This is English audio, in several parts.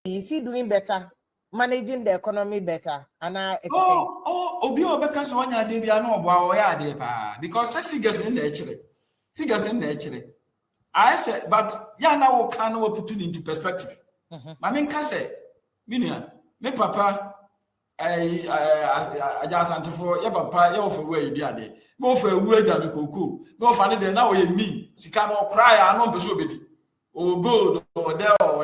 Is he doing better? Managing the economy better? And Obi Obeka so anya de bia no obo ya de pa because figures in the actually. I said, but yeah, now we can put it into perspective. I mean, can say, Minia, me papa, I just want for your papa, you for where you be. Go for a word that we could go. Go find it now, you mean, she can't cry, I know, but oh, good, or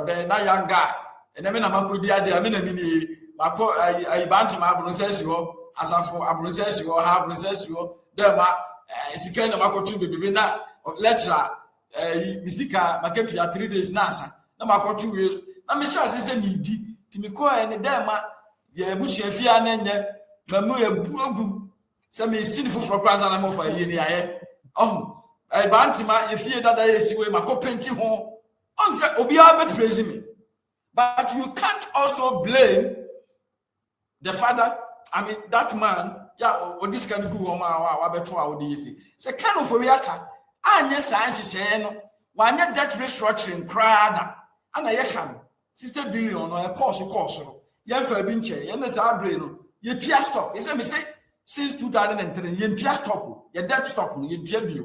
there, now young guy. And I mean, I'm a good idea. I mean, I bantam my princess, you as I for a princess, you or have princess, you there, it's kind of a cartoon, baby, not lecture. Misika makepi ya 3 days nasa na makotu we na me sure say nidi timiko ene dem ma ye busu afia na nye mamu ye buogu say me sini foforo kwasa na mo fa ye ni aye bantima ye fie dada ye siwe makopenti ho on say obi a be praise me, but you can't also blame the father. I mean that man this can go wa beto a odi yesi say kind of oriata anya science say no wanya debt restructuring crowd ana ye kan 60 billion no e course no ye fa bi nche ye na sa abre no ye pia stock ye say me say since 2003 ye pia stock ye debt stock no ye pia bio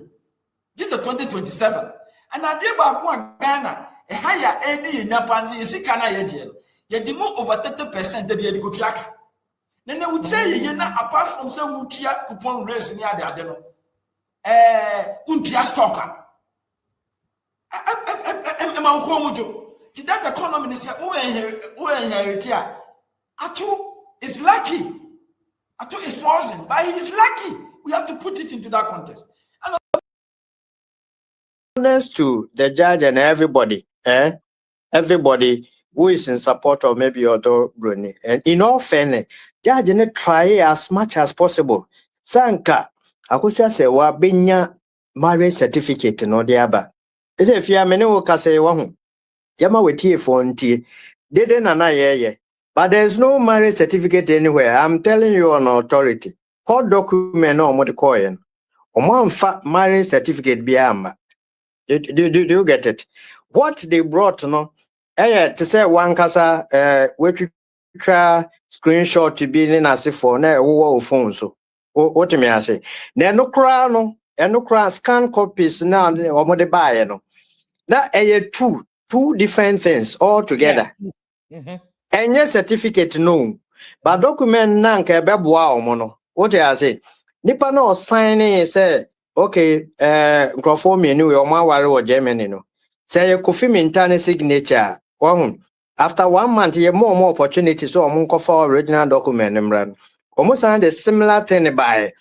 this is 2027 and ade ba ko Ghana e haya eni ye nyapa ye sika na ye je ye di more over 30% de ye di kotuaka na we say ye na apart from say we tia coupon raise ni ade no untia stocker. That economy is Atu is lucky. Atu is frozen, but he is lucky. We have to put it into that context. Honest to the judge and everybody, everybody who is in support of maybe other Bruni. And in all fairness, judge and try as much as possible. Sanka. Akusha say wa benya marriage certificate no de aba. Is if you many wo ka say wa hu. Yama wetie for ntie. Dede na na ye. But there's no marriage certificate anywhere. I'm telling you on authority. Court document no mo de call yen. Omo amfa marriage certificate bi amba. Do you get it? What they brought no to say one kasa we try screenshot to be in as for na wo phone so. What me I say? Then no cry scan copies now or more the buy no. That two different things all together. And your certificate no, but document nanka beboa o mono. What I say? Nipa no signing say okay microphone me anyway or my wari or Germany no. Say you could interne signature. After 1 month you more opportunities so I'm for original document and almost the similar thing by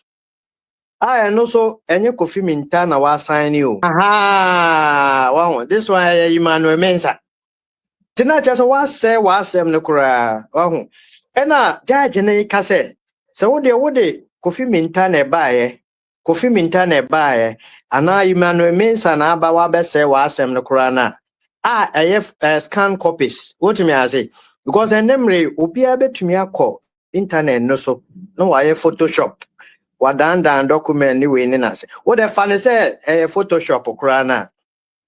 I know so any coffee mintana was sign you. Aha, wow, this why Emmanuel Mensa. Tina just was say was no cra. Oh, and judge and a cassette. So the coffee mintana by and now Emmanuel Mensa and Abawa say was no crana. I have scan copies. What me I say? Because a memory will be able to me a call. Internet no I Photoshop wadanda document ni we ni na se what the fun say Photoshop krana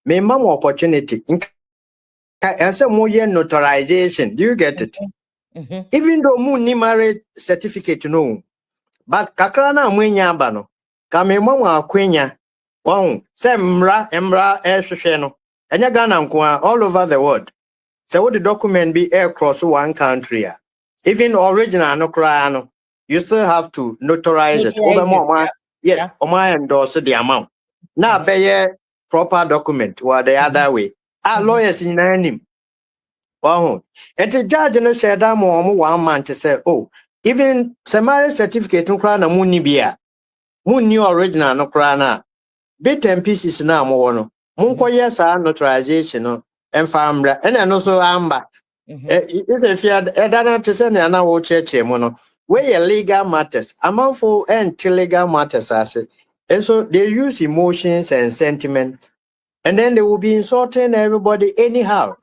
me ma more opportunity and say more notarization. Do you get it? Even though mu ni marriage certificate no but kakra na mwenya aba no ka me ma akwenya say mra hwehwe no enya Ghana nko all over the world. So what the document be across one country. Even original no cry no, you still have to notarize it. Yes, Oma endorse the amount. Now be proper document or the other way. Our lawyers in name. And the judge no said that more 1 month to say, oh, even some marriage certificate no cry na muni bia. Muni original no cry na. Bit and pieces now more no. Munko yes notarization no and famra and also amber. Is if you had a to send an hour church mono where legal matters amount for and legal matters as it. And so they use emotions and sentiment and then they will be insulting everybody anyhow.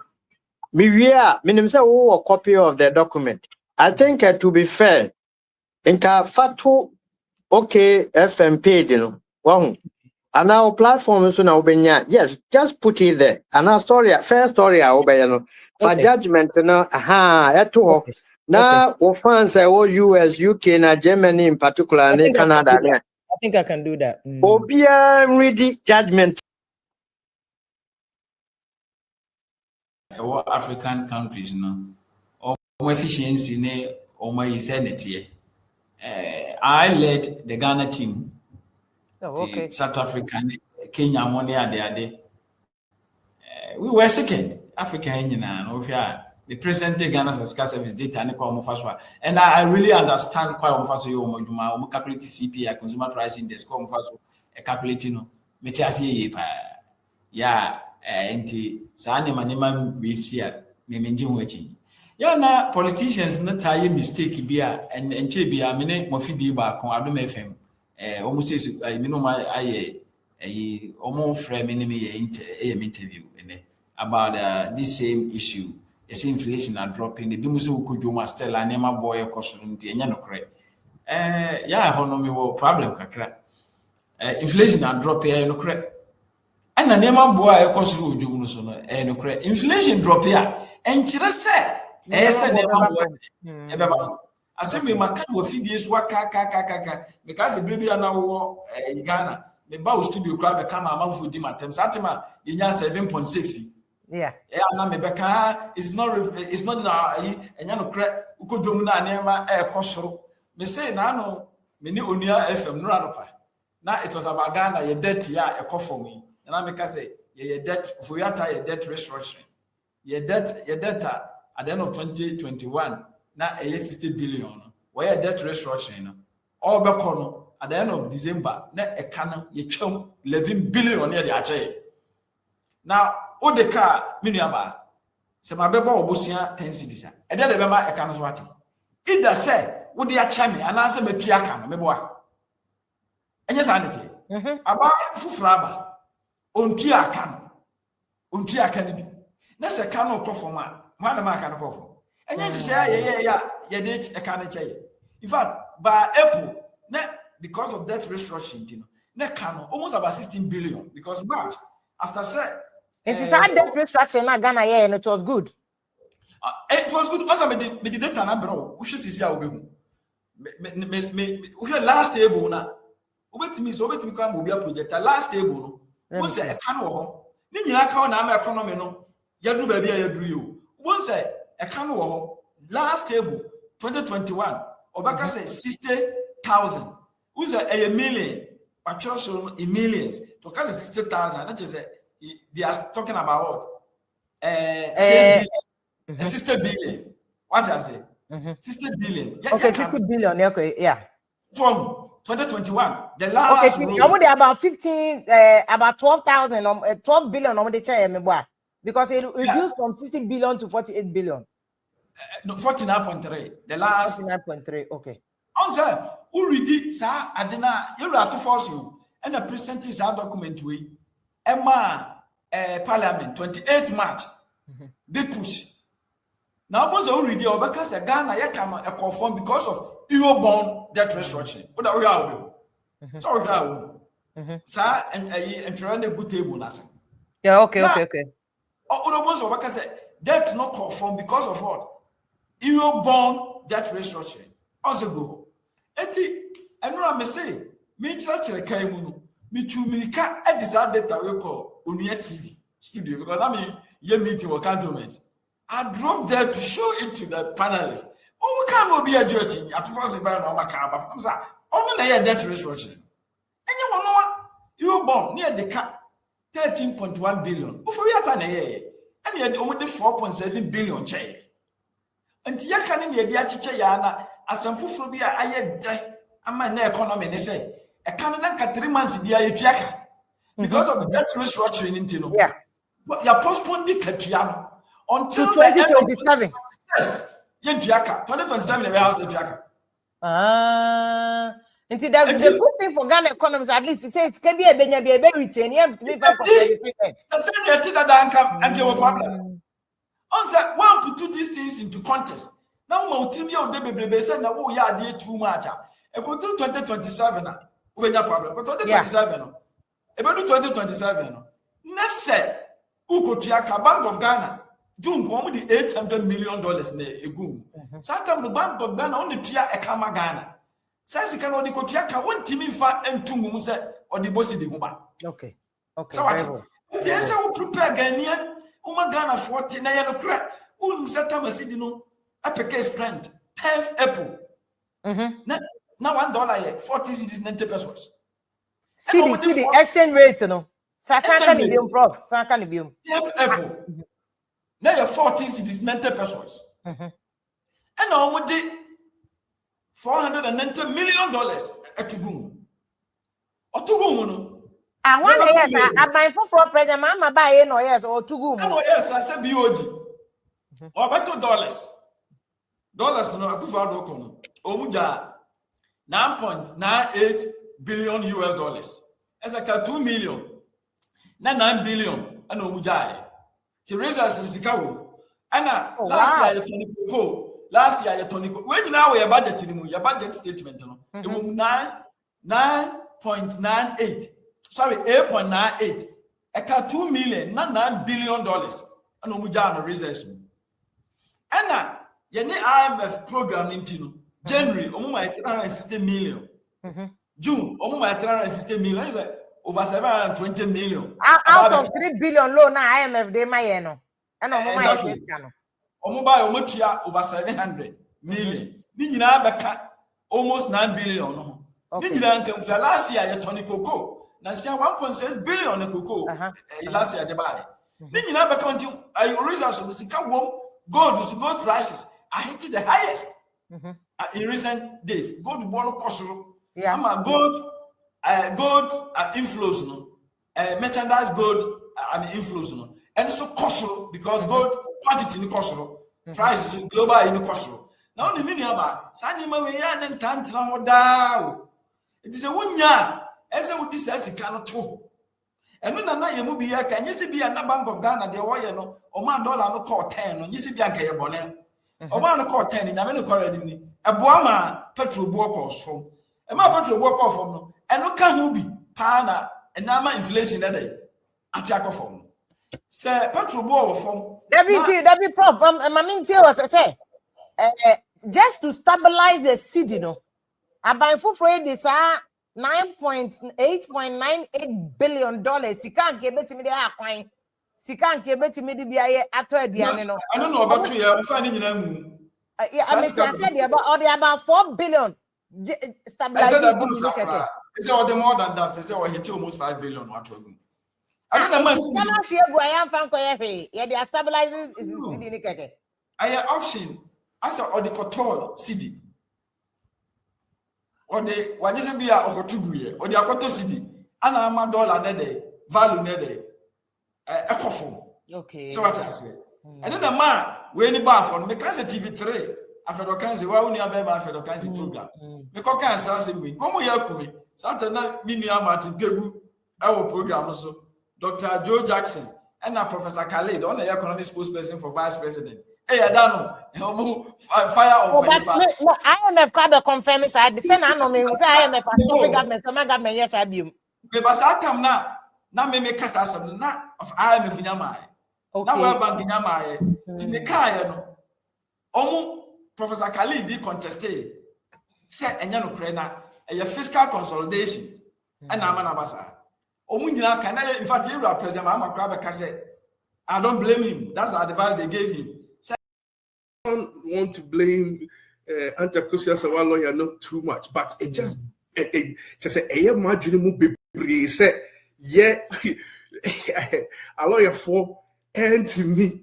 We are say a copy of the document. I think to be fair, in ka fatu okay FM page no And our platform is now yes, just put it there. And our story, first story, I obey for judgment. No, at all. Okay. Now, what fans say, oh, US, UK, and Germany in particular, and Canada. I think I can do that. Obia ready judgment. African countries, no, or efficiency, ne, or my insanity. I led the Ghana team. The South Africa, Kenya, we were second. Africa, the present day Ghana Sky Service data, and I really understand quite almost you calculate CPI, consumer price index, calculating yeah, and Sani Manima we see na politicians not tie mistake beer and Chebia, mene Mofidi back on Adum FM. Almost says, I know my almost frame enemy interview about this same issue. The same inflation are dropping. The Bimusu could do master and Emma boy of course, and no credit. Yeah, honomy problem. Inflation are dropping, no credit. And the name of boy of course, no credit. Inflation drop here, and Chira I say me makan wo fidie so aka because the baby now Ghana me ba studio crowd be come amanfo di matem satima yenya 7.6 yeah na me beka it's not na enya no kre ukodom na anema ekosoro me say na no me ni onua FM no anopa na it was about Ghana ye debt ya ekofom yi na me ka say ye debt for yata ye debt restructuring ye debt at the end of 2021 na 60 billion where debt restructuring all back on at the end of December na ekana ye twem 11 billion near the ache now o de car miniaba se mabeba obosia 10 cedis e de be ma ekana so ati either say wo de ache me ana se matua ka no meboa enye sanity aba fufura aba ontua aka ni bi na se ka no kofoma ma ma aka no kofoma and yes, in fact, by April, because of that restructuring, almost about 16 billion. Because March, after said, it is that debt restructuring not Ghana, and it was good. It was good. Also, me the data na bro. We should see how we we last table na. Obeti me come be a project. Last table no. One say e kan wo ho. Ni nyina ka na am economy no. Yadu ba bia yadu you. One say last table 2021 Obaka said 60,000 who's a million but also in millions to cast 60,000 that is they are talking about what 60 billion what I say 60 billion okay 60 billion okay yeah from 2021 the last okay I would about 15 about 12,000 12 billion on the chair because it reduced from 60 billion to 48 billion. No, 49.3. The last 49.3. Okay. Answer. Who read it, sir? Adena, you have to force you. And the president is our document. We Emma Parliament 28 March. Big push. Now, once you read it, because Ghana, you come a conform because of Eurobond debt restructuring. What are we out? Sorry, sir, and trying to good table. Yeah. Okay. Oh, because debt not conform because of what? Eurobond debt restructuring. Also go. Eti, enura me say, me chira kai mu no. Me tu milika e decide data we call Unia TV studio because I mean ye meeting with cantonment. I drove there to show it to the panelists. Oh, we can't be a judge at first by no makaba. I'm saying, only na debt restructuring. Enye wono wa Eurobond near the cap 13.1 billion. Before we are na ye. And yet only 4.7 billion che. And yakani ye dia chiche ya na asamfufuro bi a aye dai ama na economy ne say e kan na ka 3 months bia ye tuaka because of that restructuring intino. Yeah. But you postpone the katua until 2027. Yes. Ye tuaka 2027 we house tuaka. Until the good thing for Ghana economies, at least it says it can be a benya retain. You have to be back. The same that come and give a problem. Answer one to put these things into context. Now, Mountaineer de Bebe said, "No, we are too much. If we do 2027, we have problem. But 2027, About 2027. Nesse Ukotiaka Bank of Ghana. June come the $800 million ne egu. Sometimes the Bank of Ghana only tia a kama Ghana. Says you can only Kotiaka one team fa and two moons or the bossy de Guma. Okay. Okay. So what? Yes, I will prepare Ghanaian. Ghana 40 na ya no kra. Set up a city no applique strength 10th April. Now $1 40 cedis 90 pesos. See the exchange rate, no. Sanka ni biom prof. Sanka ni biom. 10th April. Now you 40 cedis 90 pesos. And now we did $490 million at Tugum. Or Tugum, no. I want yes, I buy for president mama buy no yes or Tugum. No, yes, I said BOG. Or about $2. Dollars no akufa do kono. Omuja 9.98 billion US dollars. As a 2 million. Na 9 billion and omuja. The results is sikawo. Ana last year you tonico. When now we budget in your budget statement no. It was 9.98. Sorry, 8.98. Eka 2 million, not $9 billion. And omuja no results. Ana yene IMF program into January, my 360 million. June, my 360 million. It's like over 720 million. Out of 3 billion loan now IMF de mayeno. And exactly. Over 700 million. Nina beka almost 9 billion. Nina last year you Tony Coco. Nancy 1.6 billion in cocoa. Last year they buy. Nina beka until I originally gold prices. I hit the highest in recent days. Gold born cost. I'm a gold inflows no. Merchandise gold inflows no. And so cost because gold quantity in cost. Price is global in cost. Now the meaning about Sanima we and Tantra. It is a 1 year. As I would this as you cannot too. And when I am be can you see be a Bank of Ghana the oil no or $1 no call 10 on you see Bianca Bonnet. Or one call 10 in America. A Boama petrol workers from a my petrol work off from and no can be pana and now inflation that day. Attack of from. Sir, petrol war from that be prop. Maminti was I say just to stabilize the city, no. I buy for this $8.98 billion. You can't give it to me there. She can't give it to me to be after the end. I don't know about you. I'm finding them. Yeah, I said about 4 billion stabilizing. It's all the more than that. It's almost 5 billion. I don't know. Yeah, they are stabilizing. I am auction as a the control city. Or the what is be a over or the Akoto city. And I'm a dollar net value net okay. So what I say. And then the man we any bar for me can TV3 after the cancer why only after the cancer program. Me ko kan say we come here kumi. Something na Minia Martin Gegu our program also. Dr. Joe Jackson and Professor Khalid on the economic spokesperson for vice president. Hey, I don't know. Fire of IMF can't confirm it. I say I know me. Say IMF government. Some government yes I be. But I come now. Now me make us some na of IMF in yamai. Now World Bank in yamai. To make no. Professor Khalid did contested. Say enyano krena. A fiscal consolidation. And I'm an abasa. Can in fact, you are President Mahama Krabaka said, I don't blame him. That's the advice they gave him. I don't want to blame Antakosia Sawa lawyer not too much, but it just a marginal be said, yeah, a lawyer for and to me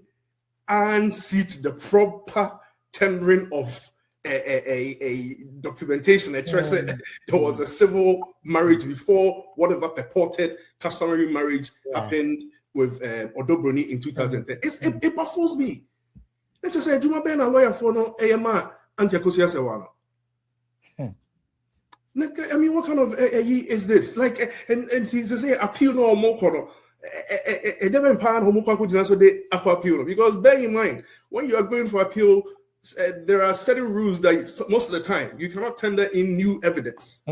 and see to the proper tendering of a documentation. I trust there was a civil marriage before whatever purported customary marriage happened with Odobroni in 2010. It baffles me. Let's just say, do my ben a lawyer for no AMA Antiakosia Sewano. I mean, what kind of is this? Like, and to say appeal no more for a never pan homoquaco so they appeal because bear in mind when you are going for appeal. There are certain rules that most of the time you cannot tender in new evidence.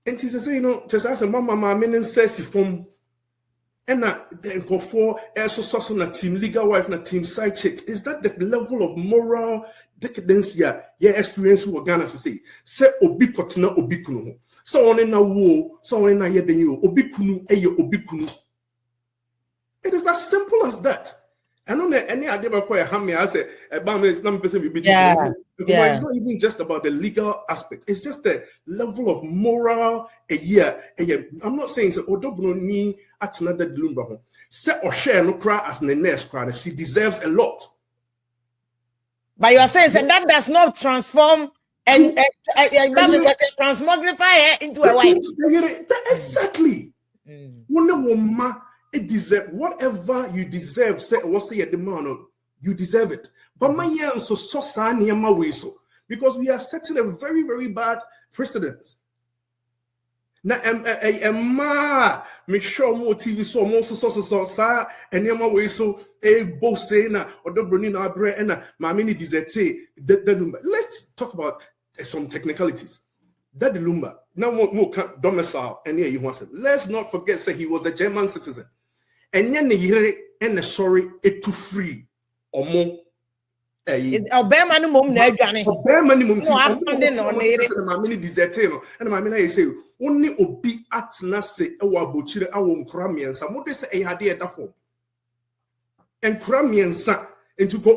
And he says, you know, just as a mama, meaning says from and then go for also na team legal wife na team side chick. Is that the level of moral decadence yeah experience we Ghana to say obi kotina obi kunu so on na wo so on na yeden you obi kunu obi kunu. It is as simple as that. I know that any idea about quite a I say about me, it's not person will be Yeah. It's not even just about the legal aspect. It's just the level of moral a year. I'm not saying so Odobro at another Lumba. Say or share no cry as an nurse cry. She deserves a lot. But you are saying that does not transform and transmogrify her into a wife. Exactly. One woman. It deserve whatever you deserve. Say what's the demand? You deserve it. But my year so because we are setting a very, very bad precedent. Now, make sure more TV so more so and yama way so a boss say na or the Brunina bread and my mini desert the Lumba. Let's talk about some technicalities. That the Lumba now more domicile and here you want to. Let's not forget say he was a German citizen. And then the sorry it too free or more. A bare minimum, no, Johnny. A bare minimum. No, I'm funding on it. My mini desertino, and my mina say only obi at nase our butcher our cramian. Some what they say a hadea that form. And cramian sa into go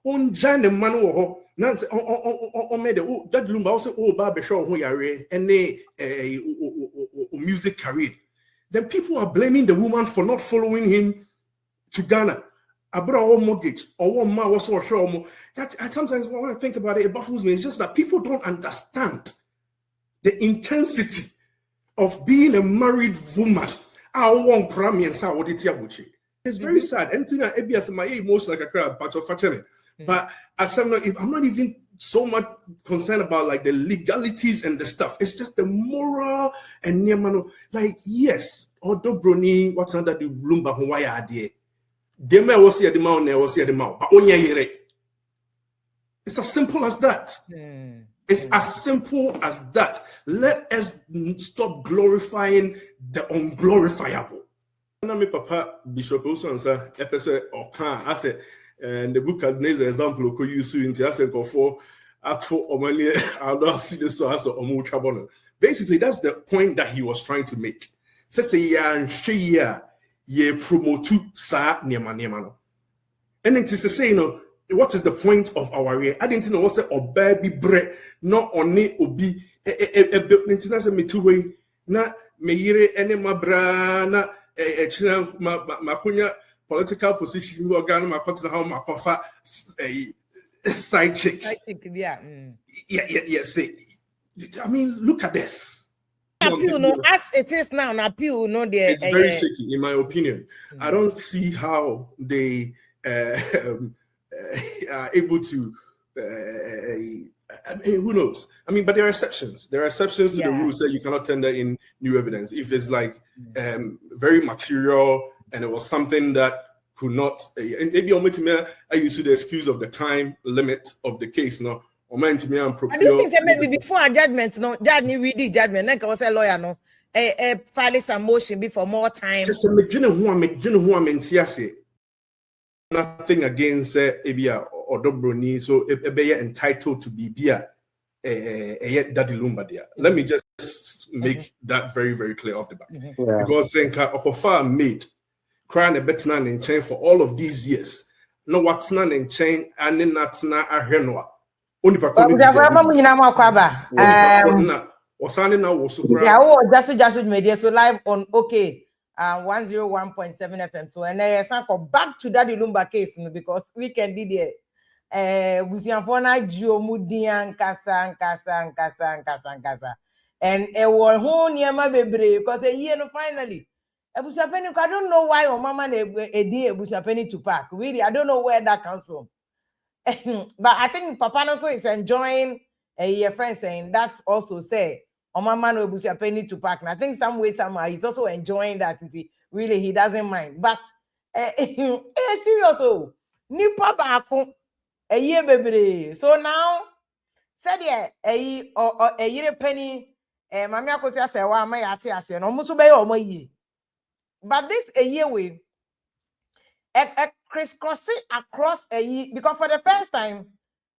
on Jan and Mano. Nancy on made that Lumba also barber show who are and a music career. Then people are blaming the woman for not following him to Ghana. I brought a mortgage or one man was so sure. That sometimes when I think about it, it baffles me. It's just that people don't understand the intensity of being a married woman. I want Krami and Saudi. It's very sad. Anything I ABS my emotion like a crowd, but but as I'm not even so much concerned about like the legalities and the stuff. It's just the moral and like yes, Odobroni, what's under the Lumba Hawaii idea. They may was here the mount, they was here the mount, but only hear it. It's as simple as that. It's as simple as that. Let us stop glorifying the unglorifiable. My papa Bishop Wilson sir, episode or can I said. And the book has an example of use in the asset for at for money. I'll not see the source of Omu. Basically, that's the point that he was trying to make. Says a year, ye promote sa nemanano. And it is to say, what is the point of our year? I didn't know what's a baby bread, not only obi a built international me two way, not me any mabrana, makunya. Political position, we are going to how my coffee a side chick. Yeah. Yeah. Say, I mean, look at this. Appeal, as it is now, appeal, it's very shaky, in my opinion. I don't see how they are able to. I mean, who knows? I mean, but there are exceptions. There are exceptions to the rules that you cannot tender in new evidence if it's like very material. And it was something that could not. And maybe I used to the excuse of the time limit of the case. No, I do think that maybe before a judgment, no, judge need read the judgment. Like I was a lawyer, no, file some motion before more time. Just a nothing against Ebia or Dobroni, so Ebia entitled to be Daddy Lumba there. Let me just make that very, very clear off the bat. Because Senka Okofa made crying a better than in chain for all of these years. No what's none in chain and then that's not a henwa. Only or Sunday now was just media so live on 101.7 FM. So and I back to that Lumba case because we can be there. Busianfona Mudian Kasa. And a war home near my baby because a year finally. I don't know why your mama a dear Busapeni to pack. Really, I don't know where that comes from. But I think Papa also is enjoying a friend saying that's also say mama no Busapeni to pack. And I think some way, somehow he's also enjoying that. Really, he doesn't mind. But seriously, nipa baako a year baby. So now said a year penny Mami akosi ase wa ma ya ate ase no muso be ye omo yie. But this a year way crisscrossing across a year because for the first time,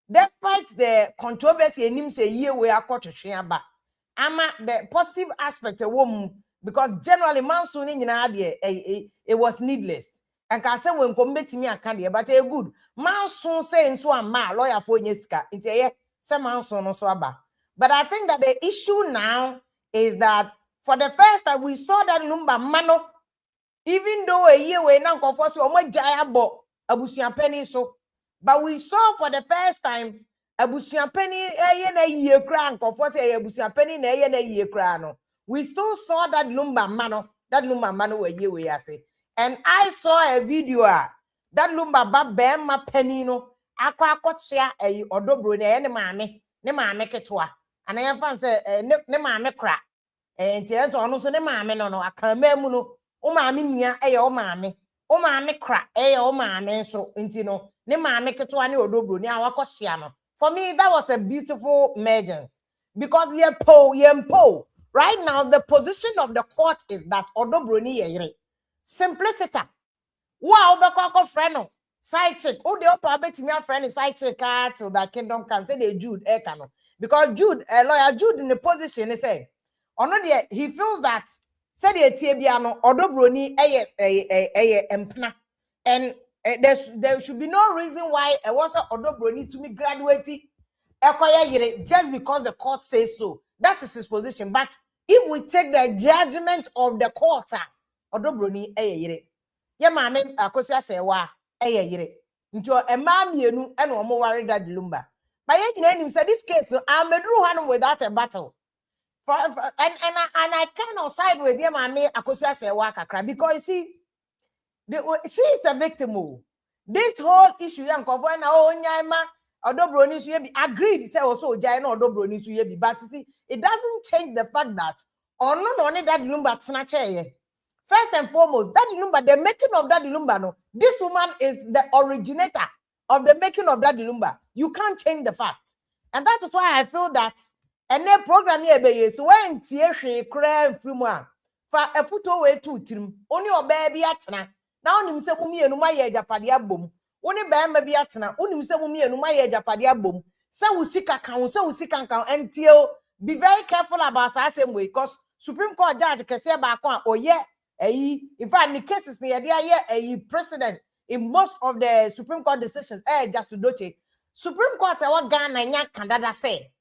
despite the controversy in him say year we are caught to ba. Ama the positive aspect of woman because generally monsoon in it was needless. And can say when come to me a candy, but a good monsoon saying so a ma lawyer for Yeska into a some monsoon no so aba. But I think that the issue now is that for the first time we saw that Lumba mano, even though a year we now confess so much jayabo abusian penny so, but we saw for the first time abusian penny na year crown confess abusian penny na year crown. We still saw that Lumba mano a year we say. And I saw a video that Lumba ba bema penny no akwa share a odobro ne maame ketwa. And I fan say ne maame kra. And tiens on so ne maame no akama no o maame nia o maame kra o maame so nti no ne maame ketwa ne odobro ne awakɔhia no. For me that was a beautiful emergence because yempo right now the position of the court is that odobro ni yere simplicity wow the coco friend side chick o de opa betimi a friend side chick till that kingdom comes say they Jude no because Jude lawyer Jude in the position say ono de he feels that said the tie bia no odobro ni empna and there should be no reason why was odobro ni to me graduate just because the court says so. That is his position. But if we take the judgment of the court, odobro ni yere ye maame akosi asewa yere nti e ma mienu e no mo ware that Lumba but ye nyina nim say this case I'm medru hanom without a battle and I cannot side with ye maame akosi asewa kakra because you see she is the victim. This whole issue yan confo na onyaima odobro ni so ye bi agreed say also ojai na odobro ni so ye bi but you see it doesn't change the fact that ono no ne that Lumba tena cheye. First and foremost, that Lumba, the making of that Lumba, no, this woman is the originator of the making of that Lumba. You can't change the fact. And that is why I feel that and then program here be so when tie cry from one for a foot away to trim only your baby atna now nim se mumi enu ma ye japade abom oni ba ma bi atna onim se mumi enu ma ye japade abom se usika kan until be very careful about same way because Supreme Court judge kese ba ko oye in fact the cases near there precedent in most of the Supreme Court decisions just doche Supreme Court what Ghana nya Canada say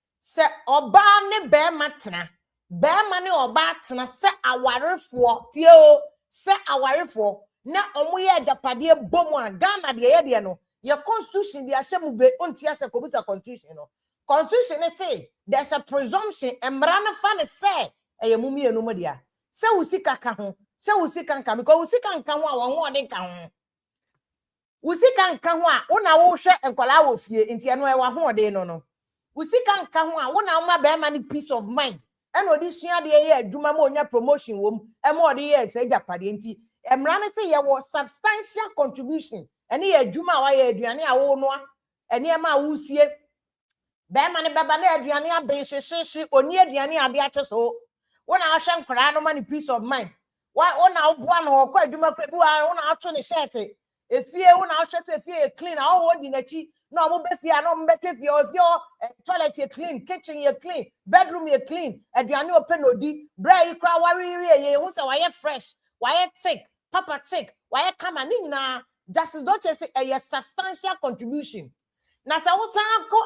oba ne be matena be mane oba tena se awarefo tio se awarefo na omoye agapade bomu a Ghana de no your constitution de ahyem be ontia se kobusa constitution no constitution say there's a presumption emra na fa ne say mumi enu dia se usika ka ho se usika nka because usika nka ho a won ho de nka ho usika nka ho a wona wo hwe enkola wo fie nti eno e wa ho de no usika nka ho a wona ma be ma ni peace of mind eno di sua de ye adwuma ma onya promotion wom e ma ode ye se japade nti emra ne se ye wo substantial contribution ene ye adwuma wa ye aduane a wo no ene ma wo sie be ma ne baba na aduane aben hyehyehye oni aduane ade ache so wona ahwe nkora no ma ni peace of mind wona oboa no kwa adwuma kwa bi wona ato ne shirt efie wona ahwe efie clean a wo di nachi na omo be fie na omo be ke fie o fie toilet ye clean kitchen ye clean bedroom ye clean aduane open odi bra yi kwa wari ye hu se wa ye fresh wa ye thick papa thick wa ye kama ni nyina justice don't say a substantial contribution na sa wo san ko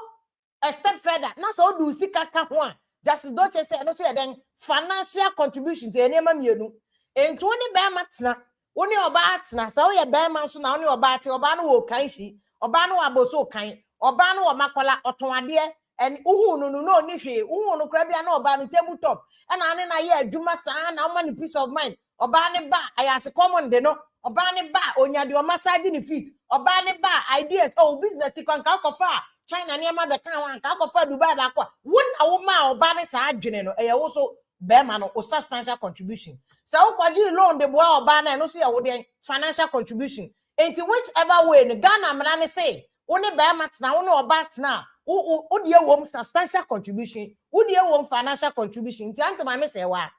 a step further na sa o du sika ka ho a justice don't say no say then financial contribution to enema mienu enti woni be matena woni oba atena sa wo ye be ma so na woni oba ate oba no wo kan shi oba no aboso kan oba no wo makola otonade en uhu no ni hwe uhu no kra bia na oba no table top na ane na ye adwuma saa na o ma ni peace of mind oba ne ba ayase common de no oba ne ba onya de o massage ni feet oba ne ba ideas business kan ka kofa China ne ma be kan wan ka kofa Dubai ba kwa wona wo ma oba ne saa adwene no eye wo so be ma no o substantial contribution so wo kwaji loan de boa oba na no so ye wo de financial contribution into whichever way no Ghana mra ne say Only bear mats now, only or bats now. Oh, dear womb substantial contribution. Oh, dear womb financial contribution. Tianta my miss ewa.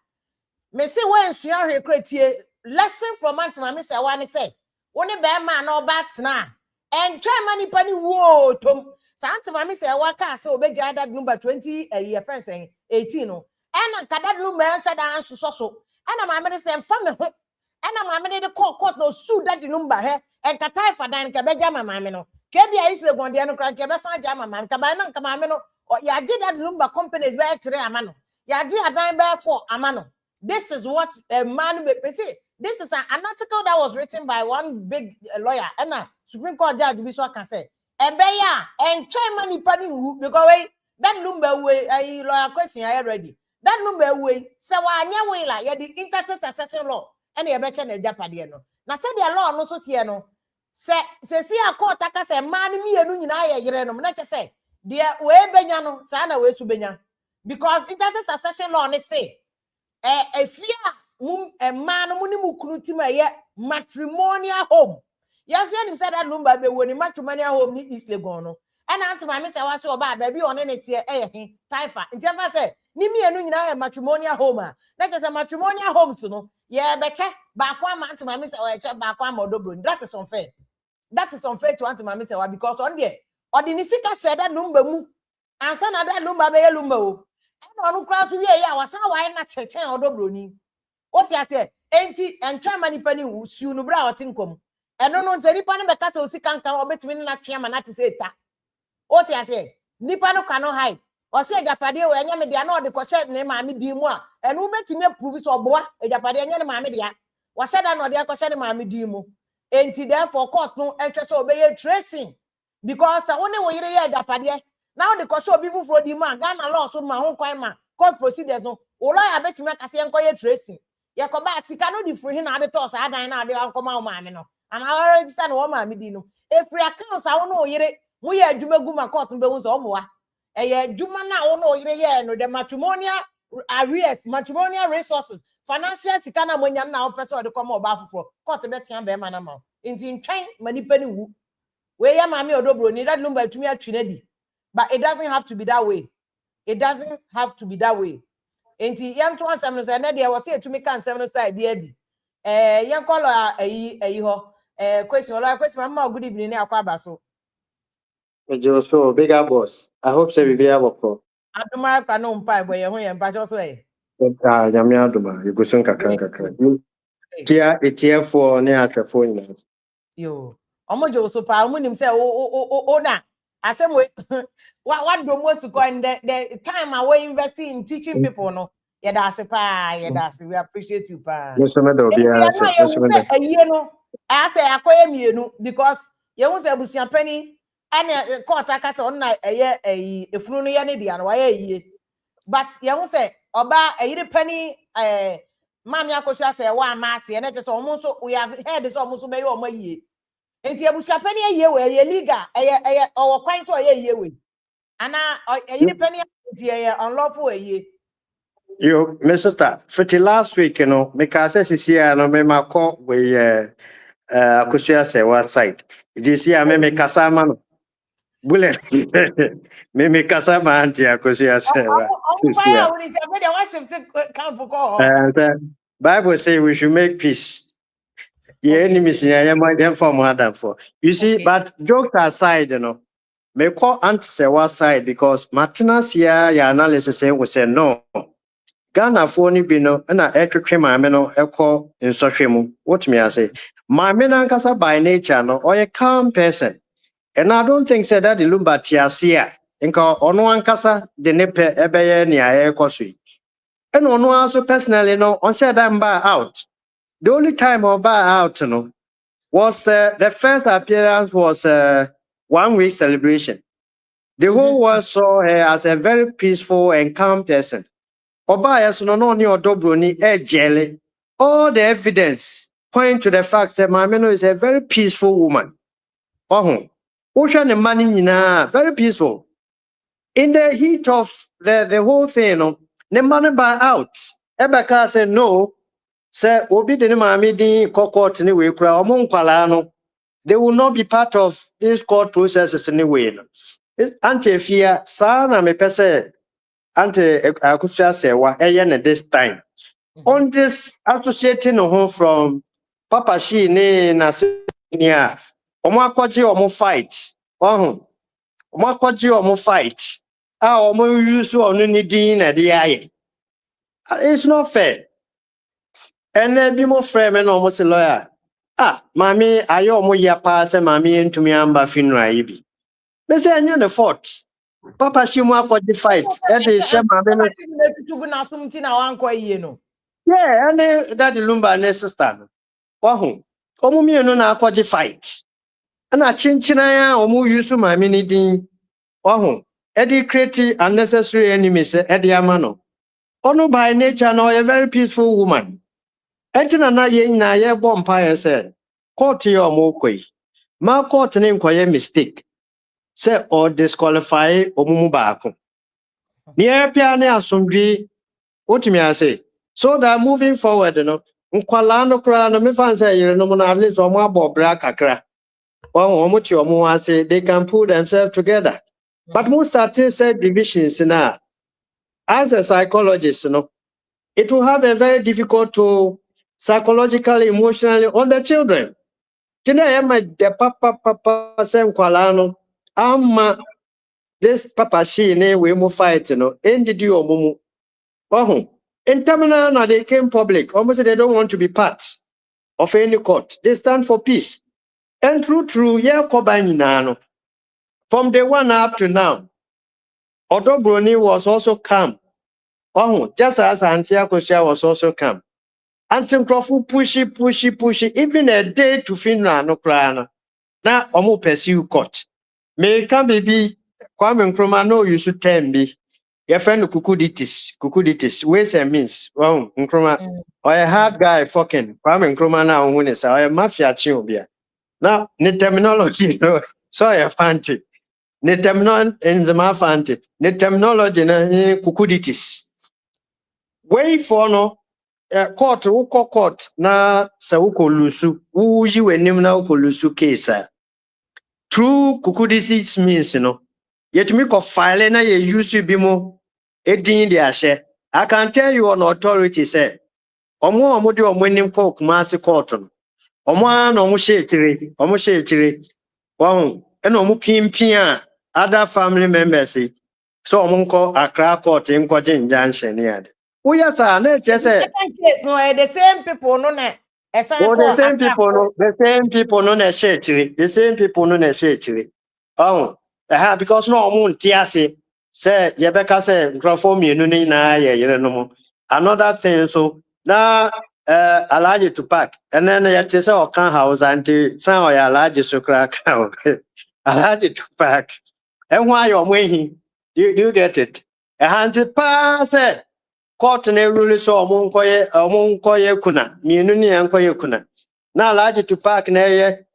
Me say when she are here lesson from Aunt my miss ewa and say. Only bear man or bats now. And try money penny whoa tom. Santa Mammy say waka so be that number 20 a year friend saying 18 no. And that Lumba shut down so. And a mammy say family. And a mammy the court no suit that Lumba he and Katai for dan Kabeja mamino. Kebia is the one the Anocran Cabasa Jama man Cabana Camamino or ya did that Lumba companies bear 3 amano. Ya did a dime bear 4 amano. This is what a man be say. This is an article that was written by one big lawyer and a Supreme Court judge Biswa can say. Ebeya and chairman panning because that Lumba way a lawyer question I ready. That Lumba way so anya way like ya the interstate succession law and a better than Japadiano. Now said the law no so tiano. Se see a court aka say man me enu nyina ye yere no na say dear we benya no sa na we su benya because interstate succession law ne say a fear a man muni mukunu tima ye matrimonial home. Yes, you said that Lumba be when matrimonial home ni East Legon. And answer my miss I was so bad baby on any tier Taifa. In Java say, Nimi and a matrimonial home. That is a matrimonial home so yeah, better back 1 month to my miss or back 1 more double. That is unfair. That is unfair to answer my miss because on there or the Nisika said that Lumba mu and son of that Lumba be Lumba. And on cross we was why not check or double. What you say? Ain't and try money penny soon bra or tinkum. And no any pan because o can come between na chairman not to say that. What you say? Nipano cannot hide. Or say Japadi or any media no the question name mammy dimwa. And who bet me prove it or boy a Japadi and mammy dia. Was said I know the question mammy dimu. Ain't therefore court no interest obey tracing. Because I only way here Japadi. Now the question people for the man Ghana law so my own crime court procedures no. Ola I bet me I say tracing. Yakoba sikano di free na de toss adan na de ankoma o maame no and I register no maame di no e free accounts a wono yire mu ye adwuma gu ma court be hu so omoa e ye adwuma na wono yire ye no the matrimonial arrears matrimonial resources financial sikana monya na wo pese o de koma oba afofo court be tia be ma na ma nti ntwen manipa ni wu we ye maame odobro ni that Lumba tumi atwi na di but it doesn't have to be that way. It doesn't have to be that way. Enti yanto ansam no say na de wo say etumi kan sem no style bia bi yan call ayi ho question mama good evening ni akwa abaso So bigger boss. I hope say we be able to. aduma ka no mpa boy ho ye mpa cho so e Nyame adoma you go soon kakran. Tia for ne atwefo nyina. yo omojo so pa omunim say o na asem we what do most go in the time away investing in teaching people no yeah that's we appreciate you pa Yes me do bia aye no I say akoye mienu because you won say abusuan pani and court aka say on na eye efunu no ye ne dia no wa ye but you won say oba ayi pani mami akosu say wa ma ase na just omo so we have heard so omo so be omo aye enti abusuan pani aye we ye legal eye owo kwan so aye we ana ayi pani enti unlawful aye. Yo, my sister, for the last week, you know, because I see no me ma call we akusua say what side. This year me kasama no. Bullet. Me kasama anti akusua say what. And Bible say we should make peace. Yeah, enemies yeah, my them for more than for. You see, but jokes aside, you know, me call anti say what side because Martinez here your analysis say we say no. Ghana for ni bi no na etwetwe maame no ekọ nsọhwe mu what me I say maame na nkasa by nature no oye calm person and I don't think say that the Lumba tiasia nka ono ankasa de ne pe ebeye ne aye ekoso yi and ono also personally no on said that buy out the only time I buy out no was the first appearance was 1 week celebration the whole world saw her as a very peaceful and calm person. Obaya so no ni odobroni ejele. All the evidence point to the fact that Mameno is a very peaceful woman. Oh, Ocean and money nyina very peaceful. In the heat of the whole thing, no, the money buy out. Ebeka said no. Say obi de mami din kokot ni we kura omo nkwala no. They will not be part of these court processes anyway. No. Anti-fear, sana me pese, anti-akusha sewa, this time. On this associating from Papa Shi ne Nasinia, Omakwaji Omo fight. Omakwaji Omo fight. Omo use on any din at the eye. It's not fair. And then be more fair and almost a lawyer. Mammy, I almost ya pass and mammy into me amba finra ibi. They say I'm the fault. Papa Shi Omakwaji fight. And the Shema yeah, and that Lumba and sister. Omu mienu na akwaji fight. Na chinchina ya omu yusu ma minidin. Edi create unnecessary enemies edi amano. Onu by nature no a very peaceful woman. Entina na ye na ye bo empire said. Court yo omu koi. Ma court name kwaye mistake. Say or disqualify omu baako. Ni pia ne asomdwi otimi ase. So that moving forward no nkwala no kra no me fan say yire no na at least omo abobra kakra. They can pull themselves together. But most certain said divisions now. As a psychologist, it will have a very difficult to psychologically, emotionally on the children. The papa same kwalano. This papa she we mo fight, ended you mumu. In terminal they came public. Almost they don't want to be part of any court. They stand for peace. And true, yeah, nano. From day one up to now, although Bruni was also calm. Just as Antia Kosha was also calm. Antim Crawford pushy, even a day to Finra no crana. Now, Omo pursue court. May come baby, Kwame Nkrumah no you should tell me. Your friend Kukuditis, ways and means. Nkrumah, or a hard guy fucking Kwame Nkrumah now when it's a mafia children. Now, the terminology, sorry, I found it. The terminology in the mafia, the terminology in Kukuditis. Way for no court, na Sauko Lusu, who you and him now Lusu case. True Kukuditis means, yet me ko file na ye use to be more a din de ashe. I can tell you on authority, say, Omo de omwenim ko Kumasi court. Omo shechiri. Wow, and omu pimpia other family members. So omunko Accra court in Kwajin Junction here. Oh yes, sir. Just say the same people no na. the same people no na shechiri. The same people no na shechiri. Because no omu ntiase say yebeka say nkrofo mienu ni na ye no mo. Another thing so na Alhaji Tupac, and then you say Okan house and some of Alhaji Sukra Alhaji Tupac. And why you're waiting? You get it? A hundred pass court and rule so Monkoye kuna, Minuni and Koyakuna. Now Alhaji Tupac,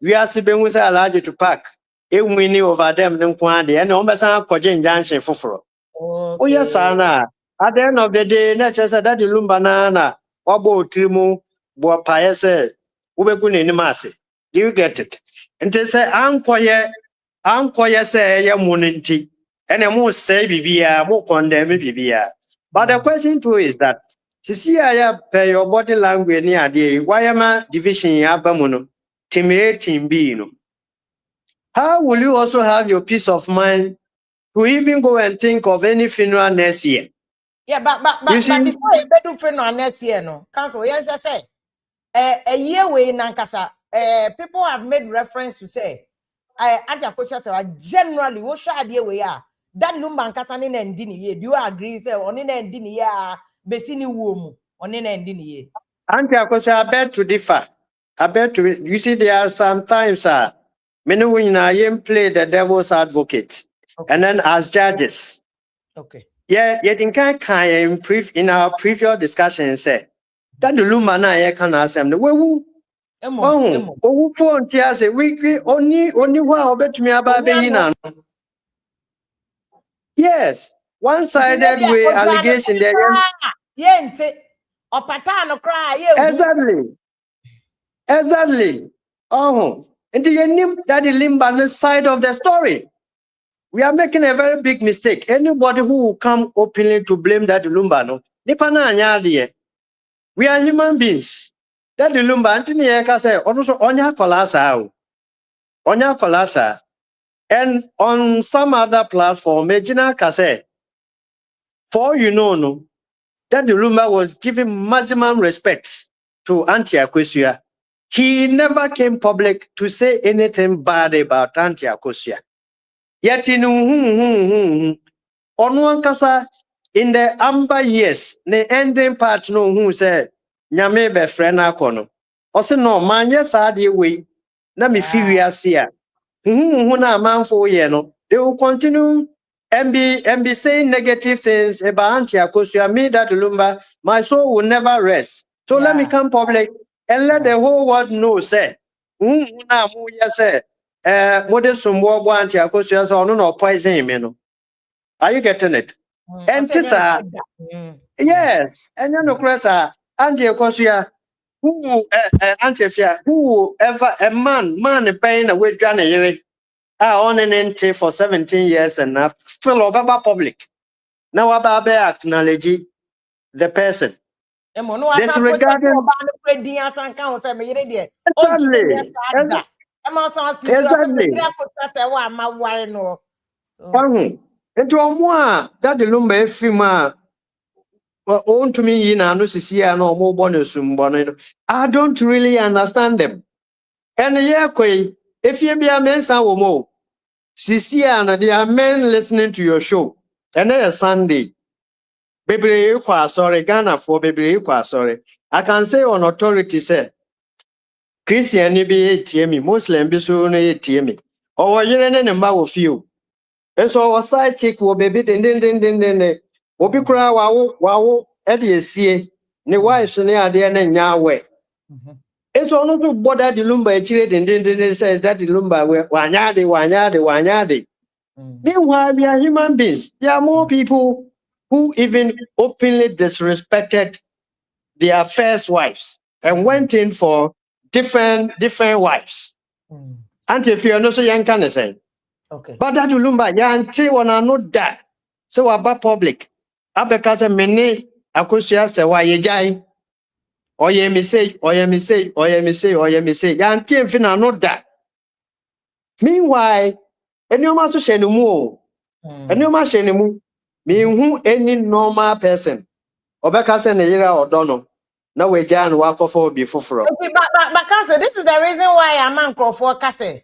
we are sipping with Alhaji Tupac. If we knew over them, then Kwandi and almost Kojin Junction for. Oh, yes, Anna. At the end of the day, nature said that the Lumba Nana. Wabo trimu bo paese ubekuni ni mase. Do you get it? And they say ankoye say ya muninti. And a more say bibia, more condemn bibia. But the question too is that see I pay your body language near the why am I division yabamuno team A, team B, How will you also have your peace of mind to even go and think of any funeral next year? Yeah, but before you do funeral next year, no, council, yes, I say, a year way nankasa, people have made reference to say, generally, what should idea we are that Lumba Nkasa in endini ye. Do you agree? Say on in endini ya besini womu on in endini ye. I beg to differ. You see, there are sometimes many women play the devil's advocate, and then as judges. Okay. Yeah, yet in in our previous discussion say that the Lumba na can ask them the way phone tears we only one bet me about being. Yes, one-sided way allegation there. Yente or patano cry. Exactly. Into your name Daddy Lumba side of the story. We are making a very big mistake. Anybody who will come openly to blame Daddy Lumba, no, nipa na anya ade. We are human beings. Daddy Lumba, Anthony Eka say, onya kolasa, onya kolasa. And on some other platform, Ejina Kase, for you know, no, Daddy Lumba was giving maximum respect to Auntie Akosia. He never came public to say anything bad about Auntie Akosia. Yet in one kasa in the amber years, the ending part no who said Nyame be friend akono. Ose no man yes adi we na me fi wiase a. Na man for ye no. They will continue and be saying negative things about Auntie Akosia. Me that Lumba, my soul will never rest. So let me come public and let the whole world know say na mu yes say mode sumbo bo Auntie Akosia so no poison me no. Are you getting it? And tisa, yes, and you know, Cressa, Auntie Akosia, who ever a man paying away Johnny on an entry for 17 years and after, still over public. Now about acknowledge the person. Disregarding exactly. Into one that the Lumba Fima own to me in Anusia no more bonus. I don't really understand them. And if you be a man, more. Sisia, there are men listening to your show. And then a Sunday. Baby, sorry, Ghana for baby, sorry. I can say on authority, say Christian be ATM, Muslim be soon ATM. Or you're in a number of you. And so our side chick will be bit and then Obi cry wow, Eddie see, ne wife, so near the end Yahweh. It's also bother the Lumba and then say that the Lumba wanyade. Meanwhile, we are human beings. There are more people who even openly disrespected their first wives and went in for different wives. And if you are not so young, can I say? Okay. But that Lumba, Yanti wanna know that. So about public. Because a many Akosia say why ye jai. Or ye me say, Yanti if you know that. Meanwhile, and you must say no more. And you must say no more. Me who any normal person. Obeka say Nigeria or Dono. Now we can work for before. Okay, but Kase, this is the reason why I'm man for Kase.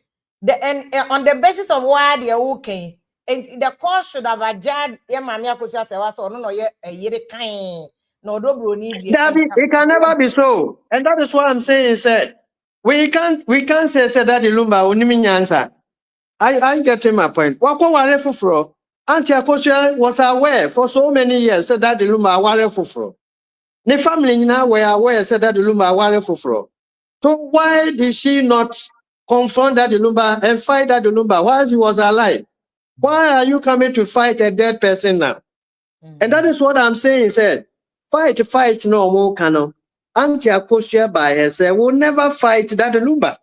And on the basis of why they are okay, and the court should have adjudged Yamamia Kocha Sewa so no a year kind no dobroni. It can never be so. And that is what I'm saying, sir. We can't say that the Lumba only answer. I get my point. Wako wale fufro. Auntie Akosia was aware for so many years said that the Lumba wale fufro. The family now were aware said that the Lumba wale fufro. So why did she not confront that the Lumba and fight that the Lumba while he was alive? Why are you coming to fight a dead person now? And that is what I'm saying, sir. Fight no more canon. Auntie Akosia by herself will never fight that the Lumba.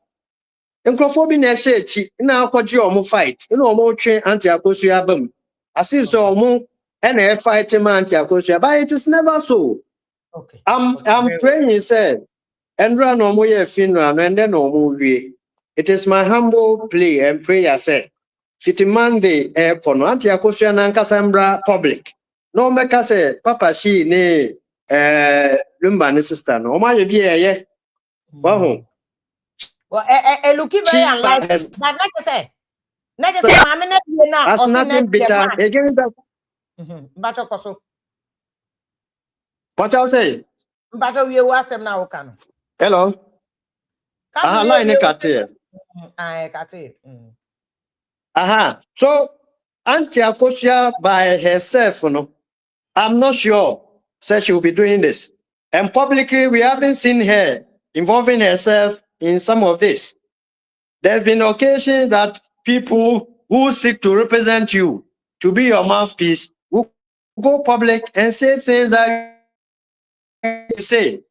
And Crawford in a shade, now could you almost fight? You know, more train Auntie Akosia boom. I see so more and a fight Auntie Akosia, but it is never so. Okay. I'm praying, sir. And run no more funeral and then no more. It is my humble plea and prayer, sir. Fiti Monday, airport, Auntie Akosia and Cassandra public. No make us say, Papa, she ne Lumba ne sister. No, my dear, yeah. Well, looking very unlikely. But like I say, I'm not now. As nothing bitter again. But also, what I'll say. But we was them now, can. Hello. I line cut here. I got it. Aha. So Auntie Akosia by herself, no. I'm not sure, said she will be doing this. And publicly, we haven't seen her involving herself in some of this. There's been occasions that people who seek to represent you, to be your mouthpiece, will go public and say things that you say.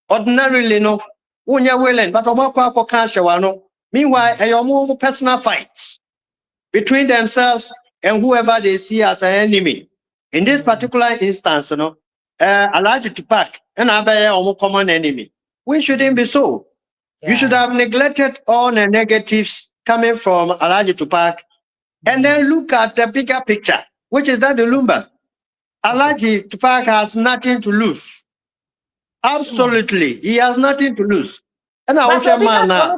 Ordinarily, no, when you're willing, but I'm not cash, Meanwhile, a personal fights between themselves and whoever they see as an enemy. In this particular instance, allowed to pack and a common enemy. We shouldn't be so. You should have neglected all the negatives coming from Alaji Tupac and then look at the bigger picture, which is that the Lumba. Alaji Tupac has nothing to lose. Absolutely. He has nothing to lose. And I also man now.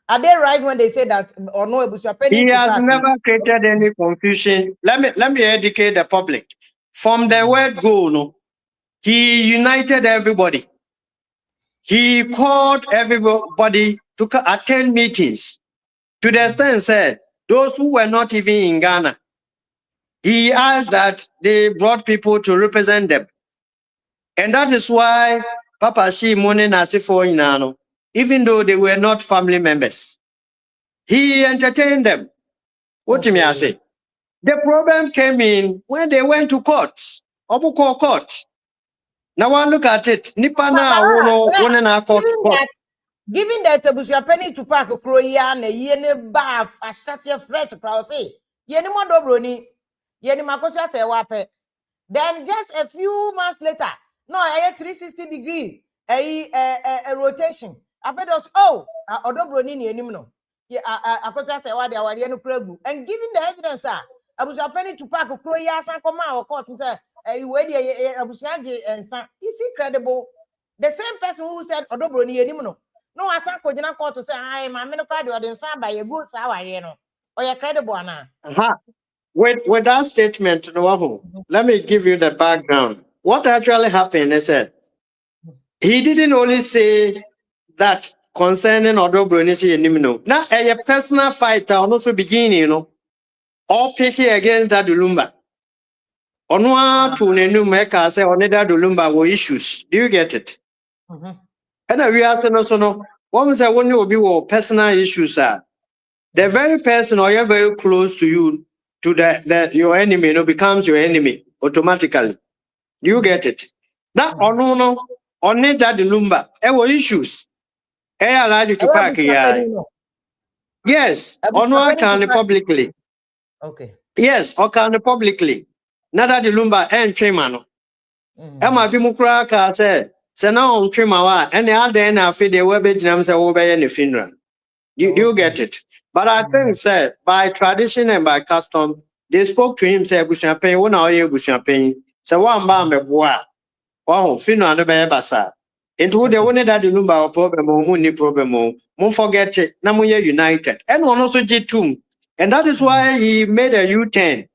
Are they right when they say that or no? He has never created any confusion. Let me educate the public. From the word go, no, he united everybody. He called everybody to attend meetings. To the extent said, those who were not even in Ghana, he asked that they brought people to represent them. And that is why Papa Shi Mone Nasifo Inano, even though they were not family members, he entertained them. What do I say? The problem came in when they went to courts. Obuko court. Now I look at it. Nipana court. Given that Busia Penny to Park Croyan, a yene bath, a sassy fresh crowd say, Yeni Modobroni, Yeni Makosa say wape. Then just a few months later, no, I had 360-degree, a rotation. After those, Odobroni, Yenimno. I could say what they were Yenu Pregu. And given the evidence, I was a penny to Park Croya, Sankoma, or court and say, and is he credible? The same person who said Odobroni Yenimno. No, I said, could not call to say, I am a menocard or then signed by a good sour, or you're credible, Anna. With that statement, let me give you the background. What actually happened is that he didn't only say that concerning Odobroni and Nimino. Now, a personal fight also beginning, all picking against that Lumba. Onwa to Nenumeka say on that Lumba were issues. Do you get it? And we are saying no. One say when you be personal issues the very person or you're very close to you, to the your enemy, becomes your enemy automatically. Do you get it? Now only that Lumba, there were issues. Allowed you to pack yes, Onwa can publicly. Okay. Yes, or can publicly. Not that the Lumba and Chemano. Emma Bimukra said. So now on Trimawa and the other end I feel they were Benjam's over in the funeral. You get it. But I think say by tradition and by custom, they spoke to him, say Bushampay, 1 hour Bushampay. So one bambe bois. Oh, funeral the basa. It would the one that the Lumba problem who need problem won't forget it. Namuya united. And one also G2. And that is why he made a U-turn.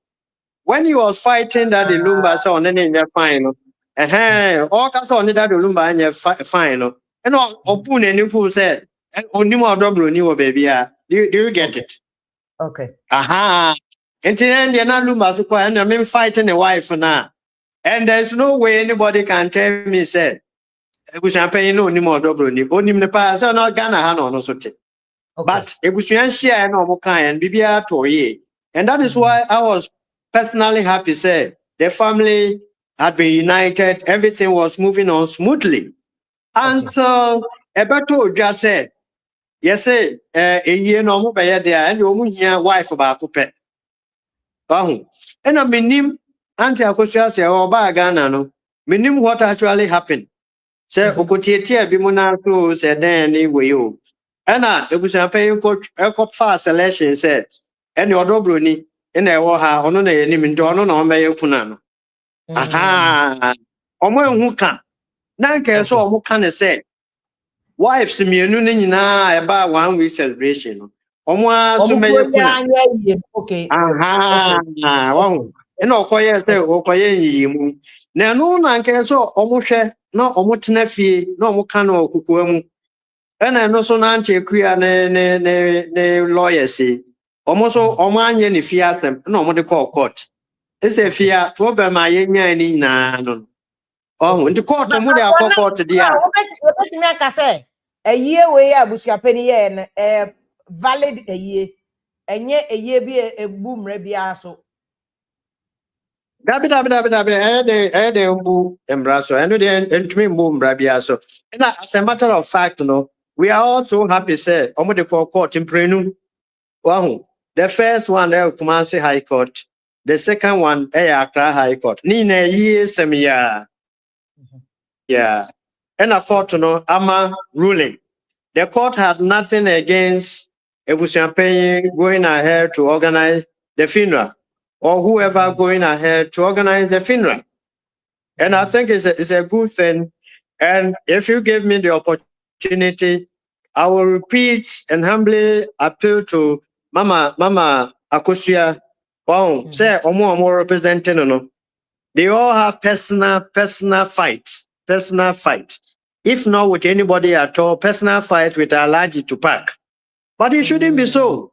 When he was fighting that the Lumba saw on the final. All cast on that Lumba and your final. And all Opun and Nipu said, only more double new baby. Do you get it? Okay. Aha. And then you're not Lumba so quiet. I mean, fighting a wife now. And there's no way anybody can tell me, said, we champagne no more double new. Only the past, or not Ghana, Hano, no so. But it was share no kind, Bibia Toye. And that is why I was personally happy, said the family had been united, everything was moving on smoothly. Until Eberto just said, yes, a year no more by there, and you hear wife about to pet. And I mean, Auntie Akosia say, oh, by Ghana, no, meaning what actually happened. Say, Okotia Bimona, so said, then anyway, you. And it was a pay coach, a cop fast selection said, and your Dobruni, and I will have on the enemy, don't know, may you punano. Aha, Omo who can. Nanka so who can say, wives me about 1 week celebration. Omo so may okay. Aha, and Okoye say, Okoye yimu. No, Nanka so Omo no Omotenafi, no Mokano Kukuemu. And I know so Nancy queer ne lawyers say, almost all man any fiasem, no more the court. It's a fear to open my any no. Oh, in the court, and what I court to dear. What say? A year way, I was your penny and valid a year, and yet a year be a boom rebia so. Dabby, boom, embrasso, and to me, boom, brabiaso. And as a matter of fact, we are also happy, say, Omo de court in Prenu. Wow. The first one, Kumasi High Court. The second one, Accra High Court. Nina, yes, yeah. Yeah. And a court, no, Ama ruling. The court had nothing against Ebusiampeye going ahead to organize the funeral, or whoever going ahead to organize the funeral. And I think it's a good thing. And if you give me the opportunity, I will repeat and humbly appeal to Mama Akosia. Wow, say Omo representing no. They all have personal fight. If not with anybody at all, personal fight with Alaji Tupac. But it shouldn't be so.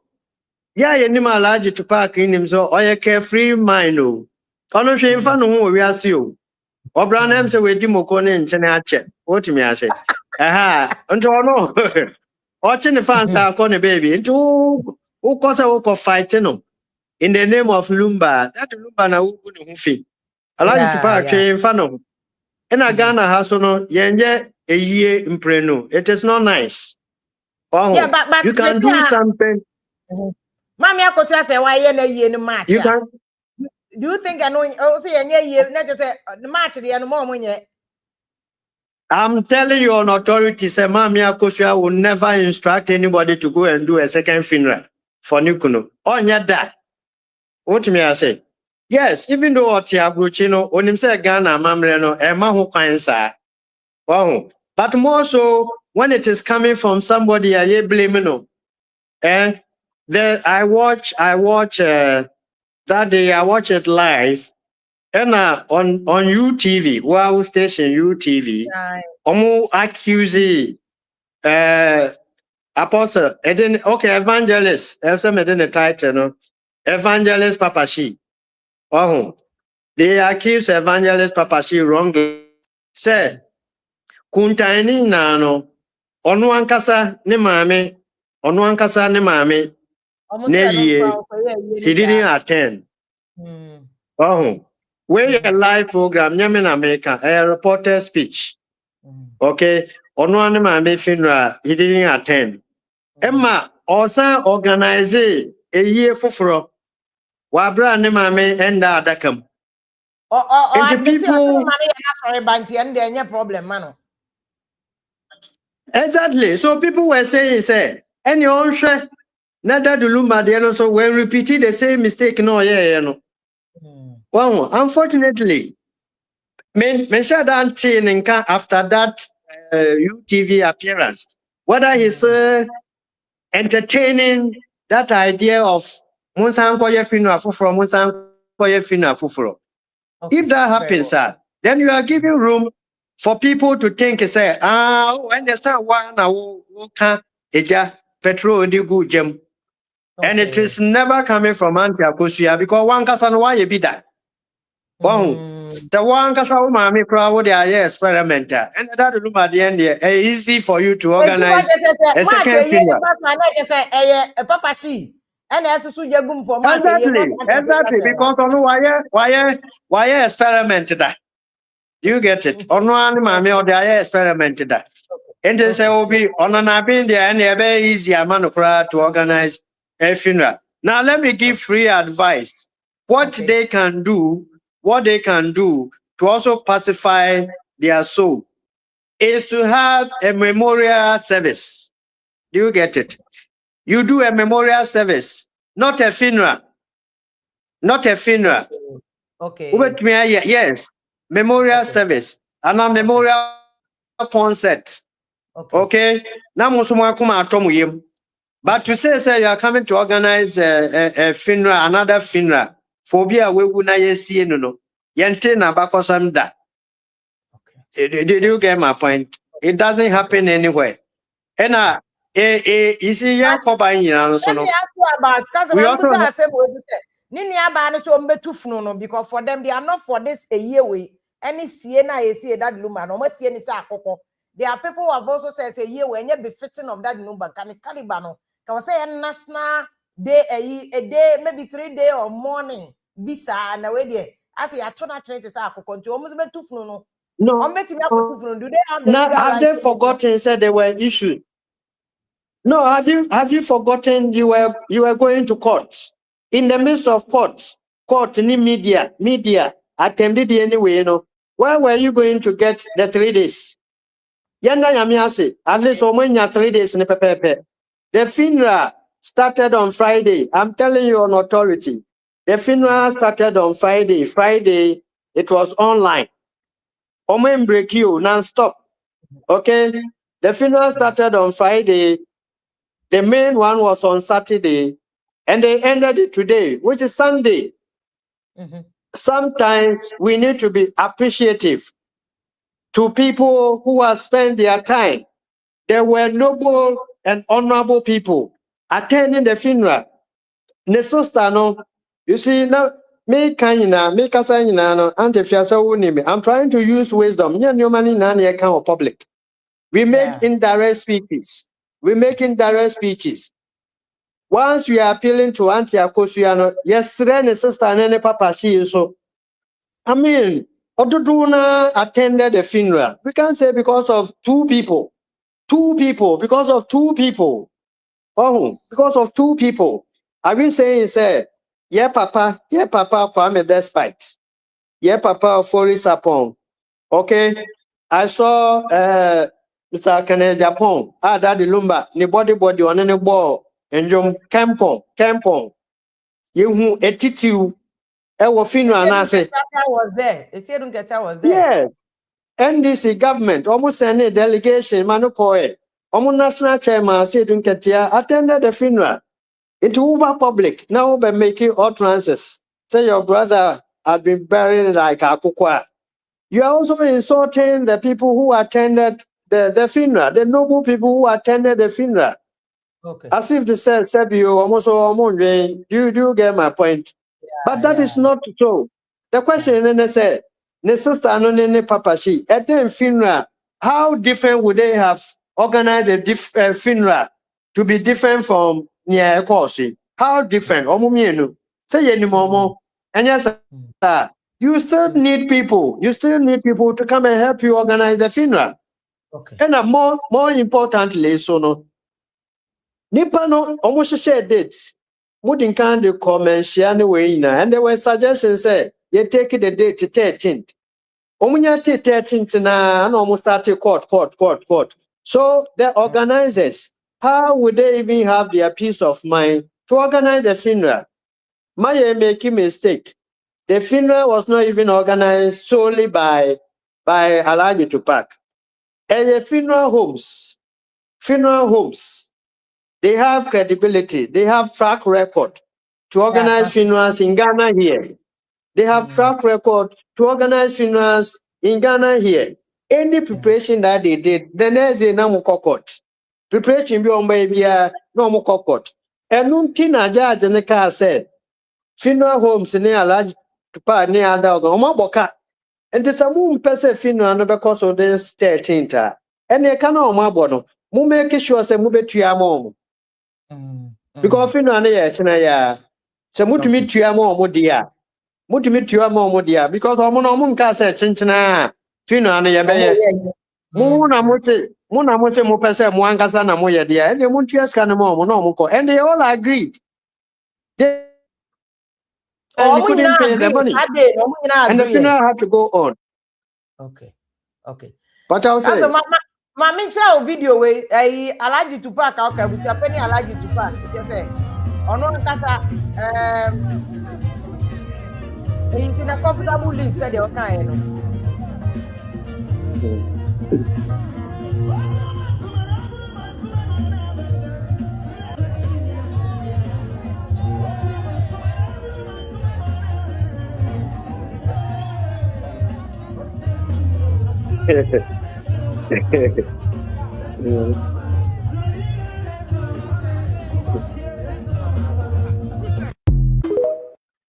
Yeah, you need Alaji Tupac in him, so or you carefree mind. No, no shame for no we are see you. Obraham say we dimoko ne nchene ache. What me I say? Aha, unto no. Watching the fans are calling baby. Into who cause a fighting no. In the name of Lumba, that Lumba na who fit. Alaji Tupac train fano. In a Ghana house no yenye a year impreno. It is not nice. Oh, yeah, but you can do something. Mami Akosia say why ye na ye no match. You can. Do you think I know? Oh, say ye not just say the match the no more money. I'm telling you on authority, say Mami Akosia will never instruct anybody to go and do a second funeral for Nukuno. On your that. What me I say? Yes, even though Otiabruchino, on himself Ghana, Mamreno, and Mahu Kainsa. Wow. But more so when it is coming from somebody I blaming no. And then I watch that day I watch it live and on UTV, wow station UTV, Omo accuse apostle evangelist, also made the title no evangelist Papashi. Oh, they accuse evangelist Papashi wrongly. Say Kuntaini nano onu ankasa ne maame he didn't attend. Oh, where a live program nyame na America a reporter speech. Okay, onu ane maame funeral he didn't attend. Emma osa organize a year foforo wa bra ne maame enda adakam. And people problem, man. Exactly. So people were saying, say, any own share, nada do Lumba, they so when repeating the same mistake, no, yeah, no. Well, unfortunately, men share that thing after that UTV appearance, whether he's entertaining that idea of Monsankoye funeral from Monsankoye funeral fufuro. If that happens, then you are giving room for people to think, say, when there's one, can petrol di good gem. And it is never coming from Anti-Akosia because one person why you be that. The one person mommy crowd they are experimenter. And that look at the end there, easy for you to organize a second funeral. Papa she and as so you for exactly because on why experiment that. You get it. On one mommy or the experiment that. And they say, "Obi, on an abin there, and they're very easy to organize a funeral." Now, let me give free advice. What they can do to also pacify their soul is to have a memorial service. Do you get it? You do a memorial service, not a funeral. Not a funeral. Okay. Yes, memorial service and a memorial concert. Okay. Now, but to say you are coming to organize a funeral, another funeral, phobia we would not see no. Yente na bakosam da. Did you get my point? It doesn't happen anywhere. And you see, you are covering you know. Let me ask you about because we also say because for them they are not for this a year way. Any CNA see that Lumba, no more CNA Akoko. There are people who have also said a year when you be fitting of that number can Calibano. Can say a national day a day, maybe 3 days or morning. Bisa and away there. As you are trying to say Akoko to almost be too no. No, do they have the have they forgotten said they were issued? No, have you forgotten you were going to court? In the midst of court, any media attended the anyway, you know. Where were you going to get the 3 days? Yanda yamiase, at least when you 3 days in the pepe. The funeral started on Friday. I'm telling you on authority. The funeral started on Friday. Friday, it was online. Omen break you non-stop. Okay? The funeral started on Friday. The main one was on Saturday. And they ended it today, which is Sunday. Sometimes we need to be appreciative to people who have spent their time. There were noble and honorable people attending the funeral. Ne sister no, you see now me kanyina, me kasanyina no, ante fiasa unimi. I'm trying to use wisdom. Nya nyomani nani account of public. We make indirect speeches. Once we are appealing to Auntie Akosuyano, yes, ne sister and papa she is so. I mean, Oduduna attended the funeral. We can't say because of two people. Because of two people. Oh, because of two people. I've been saying, say, yeah, papa, Kwame Despite. Yeah, papa, Forest Upon. Okay. I saw Mr. Kane Japan. Daddy Lumba, ni body on any ball. And Jom Campon. You who a titu. Ewo funeral and I say. Was there. They said Nketa was there. Yes. NDC government almost any delegation Manukoe. Almost national chairman said Nketia attended the funeral. It over public. Now by making utterances. Say your brother had been buried like Akukwa. You are also insulting the people who attended the funeral, the noble people who attended the funeral. Okay. As if they said you almost do you get my point? Yeah, but that is not so. The question is said, ne sister no ne papa she at the funeral, how different would they have organized a funeral to be different from near Kosi? How different? Say any more. And yes, you still need people. You still need people to come and help you organize the funeral. Okay. And more importantly, so no. Nipa no almost share dates. Wouldn't kind of comment share anyway, and there were suggestions say you take the date to 13th. Omunya 13th na and almost started court. So the organizers, how would they even have their peace of mind to organize a funeral? My making mistake. The funeral was not even organized solely by Alhaji Tupac. And the funeral homes, they have credibility. They have track record to organize funerals in Ghana here. They have track record to organize funerals in Ghana here. Any preparation that they did, the next day no court. Preparation be on baby no court. And Nuntina Judge and the car said, funeral homes in Alhaji Tupac near Omaboka. And there's a moon person funeral because of this 13th. And they cannot mabono. Mu make sure say mu betua mom. Because funeral na ya china ya. Se mutumi tua mom dia. Mutumi tua mom dia because omo no mo nka say chinchina funeral na ya be. Mu na mo se mo pese mo ankasa na mo ye dia. And mu tua ska na mom no mo ko. And they all agreed. And you couldn't pay the money. And the funeral had to go on. Okay. But I'll say, my mention video way, Alhaji Tupac, okay, with your penny Alhaji Tupac, you say, on one casa, it's in a comfortable link, said the okay.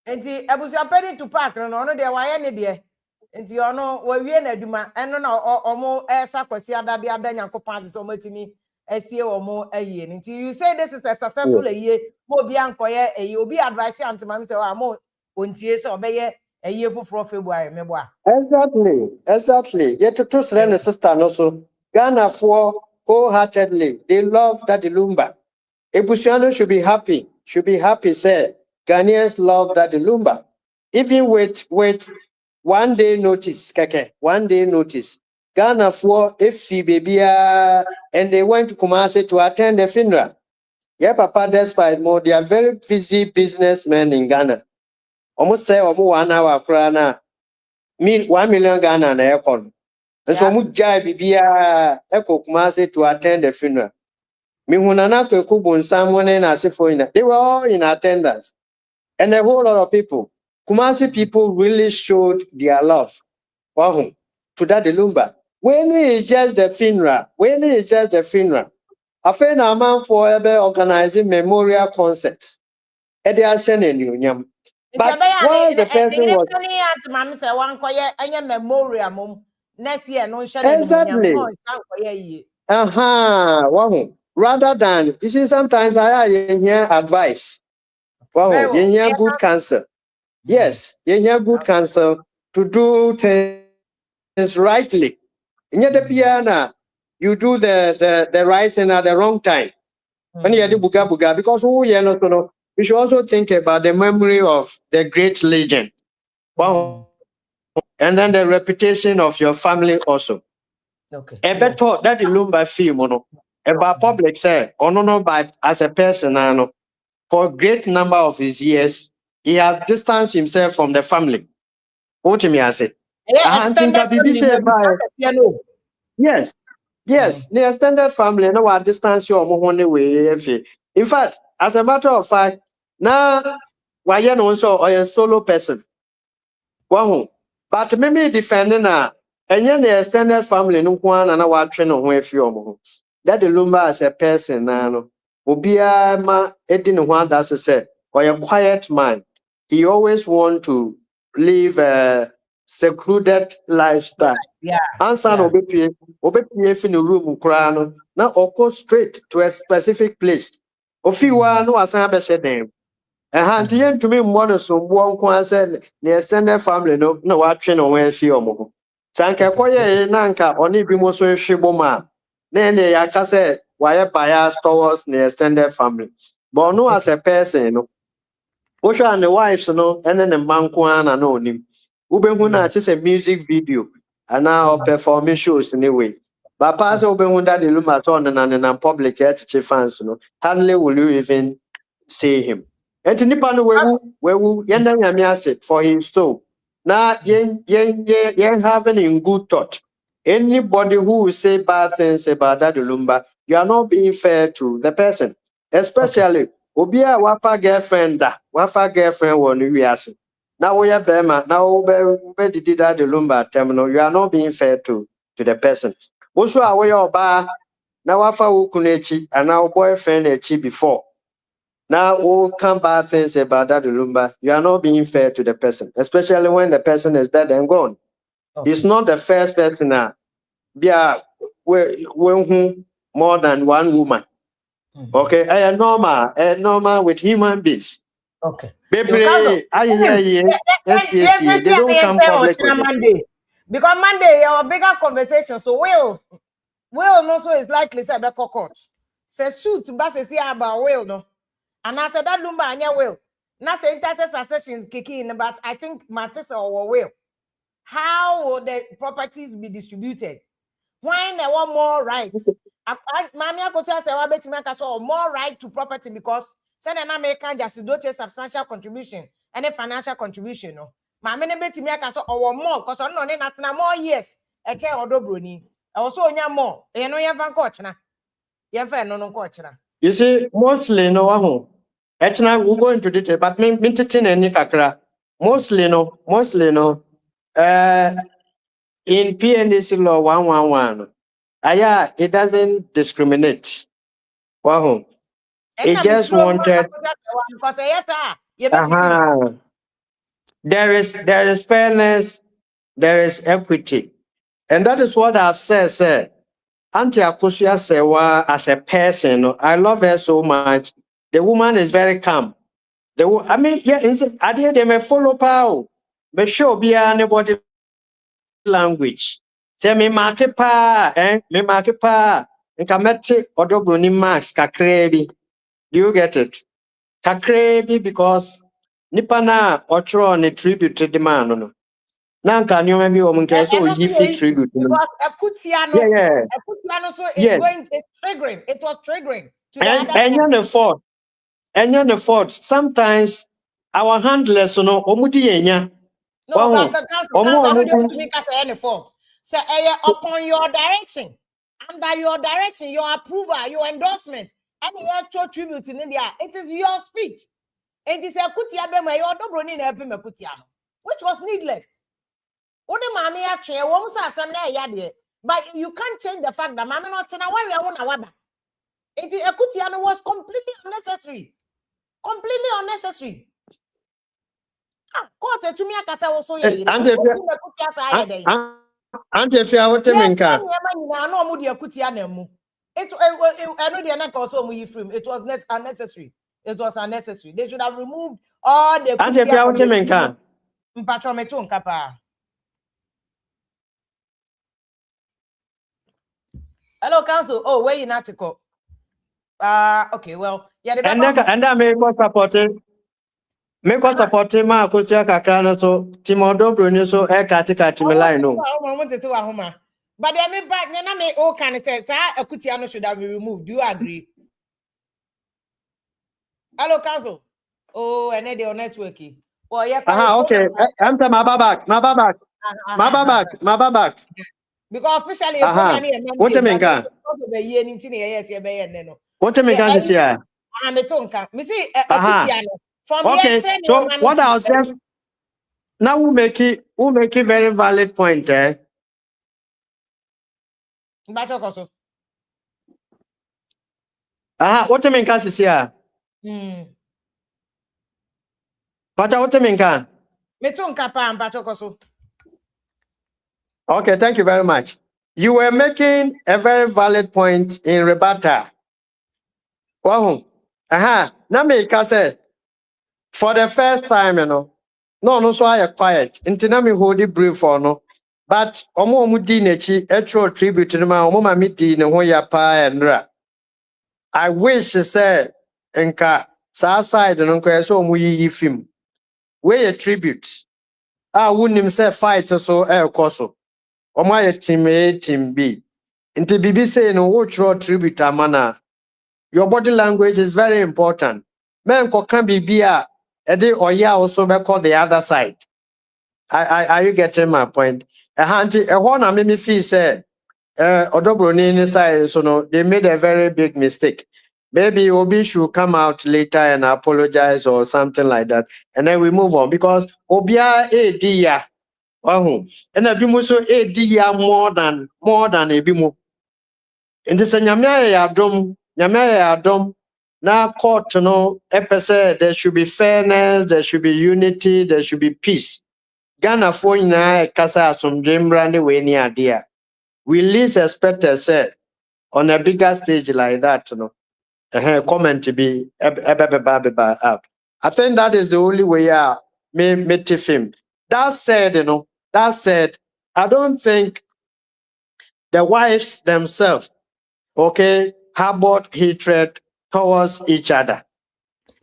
Enti ebusia pedi Tupac no de waye ne de enti ono wawie na adwuma eno na omo esa kwasi adade adanyankopon ase so matimi asie omo ayie enti you say this is a successful ayie mo bi ankoye ayie obi advice antimam say mo ontie say obeye ayie fufuro February mebo a exactly yet to send the sister no so Ghana for wholeheartedly. They love that Lumba. Ebusiano should be happy. Should be happy, say Ghanaians love that Lumba. Even with 1 day notice, keke, 1 day notice. Ghana for F.C. baby, and they went to Kumasi to attend the funeral. Yeah, Papa, despite more, they are very busy businessmen in Ghana. Almost say almost 1 hour crana. 1 million Ghana na aircon. And so much jai bibia echo Kumasi to attend the funeral. Mihunana Kekubun Samuel and Asifoina. They were all in attendance. And a whole lot of people. Kumasi people really showed their love. Wow. To that Lumba. When it is just the funeral. When it is just the funeral. I find a man for ever organizing memorial concerts. At the Asian and Union. But once the person was exactly. Wow. Rather than you see, sometimes I hear advice. Wow, you hear good counsel. Yes, you hear good counsel to do things rightly. In the piano, you do the right thing at the wrong time. When you do buga buga, because we should also think about the memory of the great legend. Wow. And then the reputation of your family also. Okay. A better that the Lumba film, about public say, no, but as a person, for a great number of his years, he has distanced himself from the family. What me I say? Extended family. Yes, yes, the extended family, no, what distance you on way. In fact, as a matter of fact, now why you also or a solo person. Wow. But maybe defending and then the extended family no one and our train on where you that the Lumba as a person no Obia ma edin one that's say or a quiet man. He always want to live a secluded lifestyle. Yeah. Answer obepie fi no room kra no na go straight to a specific place. Ofiwa no asan be dem. And yen to me one so one said the extended family no watching on where she omo. Sanka koye nanka oni bi mo so hwebo ma. Na ya ka say why bias towards the extended family. But no as a person no. Osha and the wives no and then the man na no nim. Ubehu na just a music video and now performing shows anyway. But pass ubehu that the luma so and public to fans no. Hardly will you even see him. And nipa no wewu yenda nyame ase for his soul. Now yen having in good thought. Anybody who will say bad things about that Lumba, you are not being fair to the person. Especially Obia wafa girlfriend won wiase. Now we are bema, now we did that Lumba terminal. You are not being fair to the person. Also away oba now wafa ukunechi and now boyfriend echi before. Now, all come bad things about that Lumba. You are not being fair to the person, especially when the person is dead and gone. Okay. He's not the first person when more than one woman. Mm-hmm. Okay, I am normal with human beings. Okay. Baby, they don't come public with Monday. Because Monday, our bigger conversation. So Will also is likely said the court. Say suit, but say about Will no. And I said that Lumba anya will. Now say intercessor sessions kicking in, but I think Matisse or will. How will the properties be distributed? When there were more rights? Mammy, I go to say, I bet you make us all more right to property because send an American just do a substantial contribution and a financial contribution. No, Mammy, bet you make us all more because I'm not more years. A chair or dobroni. Also, you more. You know, you have a coach now. You have no coach now. You see, mostly no. Actually, we'll go into detail, but me kakra. Mostly no. In PNDC law 111, it doesn't discriminate. Wow. It just wanted. There is fairness, there is equity, and that is what I've said. Auntie Akusia Sewa as a person, I love her so much. The woman is very calm. I mean, yeah, I did them a follow power. But sure, be anybody language. Say me market pa, Nkamete Odobroni Max kakrebi. Do you get it? Kakrebi because Nipana Otro on a tribute to the man. No. Nanka you maybe woman can so And he also fit tribute. because Yeah, yeah. Ekutiano so is Yes. going, it's triggering. It was triggering to the And other side. you're the fault. And you're the fault. Sometimes our handlers, omudi yenya. No, but Wow. the council, I know they want to make us any fault. So, upon your direction, under your direction, your approval, your endorsement, and your actual tribute in India, it is your speech. It is a kutia bema, your dobroni na epi me kutiano, which was needless. Ode mami actually, woman sa asem na yade, but you can't change the fact that mami not na why we want awaba. It is a kutiano was completely unnecessary, completely unnecessary. Court to me akasa also ye. Auntie, if you are what menka. It was net unnecessary. It was unnecessary. They should have removed all the Auntie, if you are what menka. Hello, council. Oh, where in article? Okay, well, yeah, the And I may go supporting. Make us support him, I could check a can so Timodo Bruni so air katika Timelino. But I mean, back then I may all kind of say, a Kutiano should have been removed. Do you agree? Hello, council. Oh, and then they're networking. Well, yeah, okay. I'm to my back. Because officially, what you mean? What you mean? I'm a tonka. Me see, from okay. So what I was just now we make it very valid point, eh? What you mean, Cassis here? What you mean, can? Okay, thank you very much. You were making a very valid point in rebuttal. Wow. Now me say for the first time, no, so I quiet. Until me hold it brief for no. But omo di nechi etro tribute to my omo mi di ne ho ya pa enra. I wish say enka sa side no nko so omo yi film. We a tribute. Wunim say fight so koso. Omo ya team A team B. Until bibi say no wo tro tribute amana. Your body language is very important. Men can be beer, also be called the other side. Are you getting my point? A one made me feel say Odobroni side, so no, they made a very big mistake. Maybe Obi should come out later and apologize or something like that. And then we move on because Obia Dia. And Abimuso Dia more than Ebimu. In the Nyamia now court, there should be fairness, there should be unity, there should be peace. Ghana for kasa some dream brand way near dear. We least expect say on a bigger stage like that, comment to be up. I think that is the only way me film. That said, I don't think the wives themselves harbored hatred towards each other.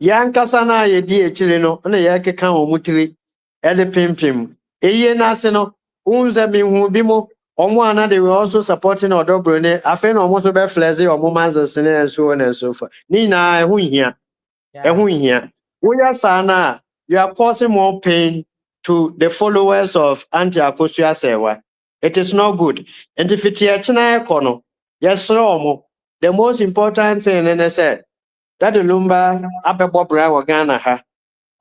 Yankasa na yedi echire no na yakeka omutiri ele pimpim. Eye na ase no unze mi hu bi mo omo ana they were also supporting Odobroni. Afen omo so be flexi omo manzas and so on and so forth. Ni na ehun hia. Ehun hia. Woya sana you are causing more pain to the followers of Anti-Akosua Sewa. It is not good. And if it is kono, yes, the most important thing, and I said, that the Lumba Abebobra or Ghana ha,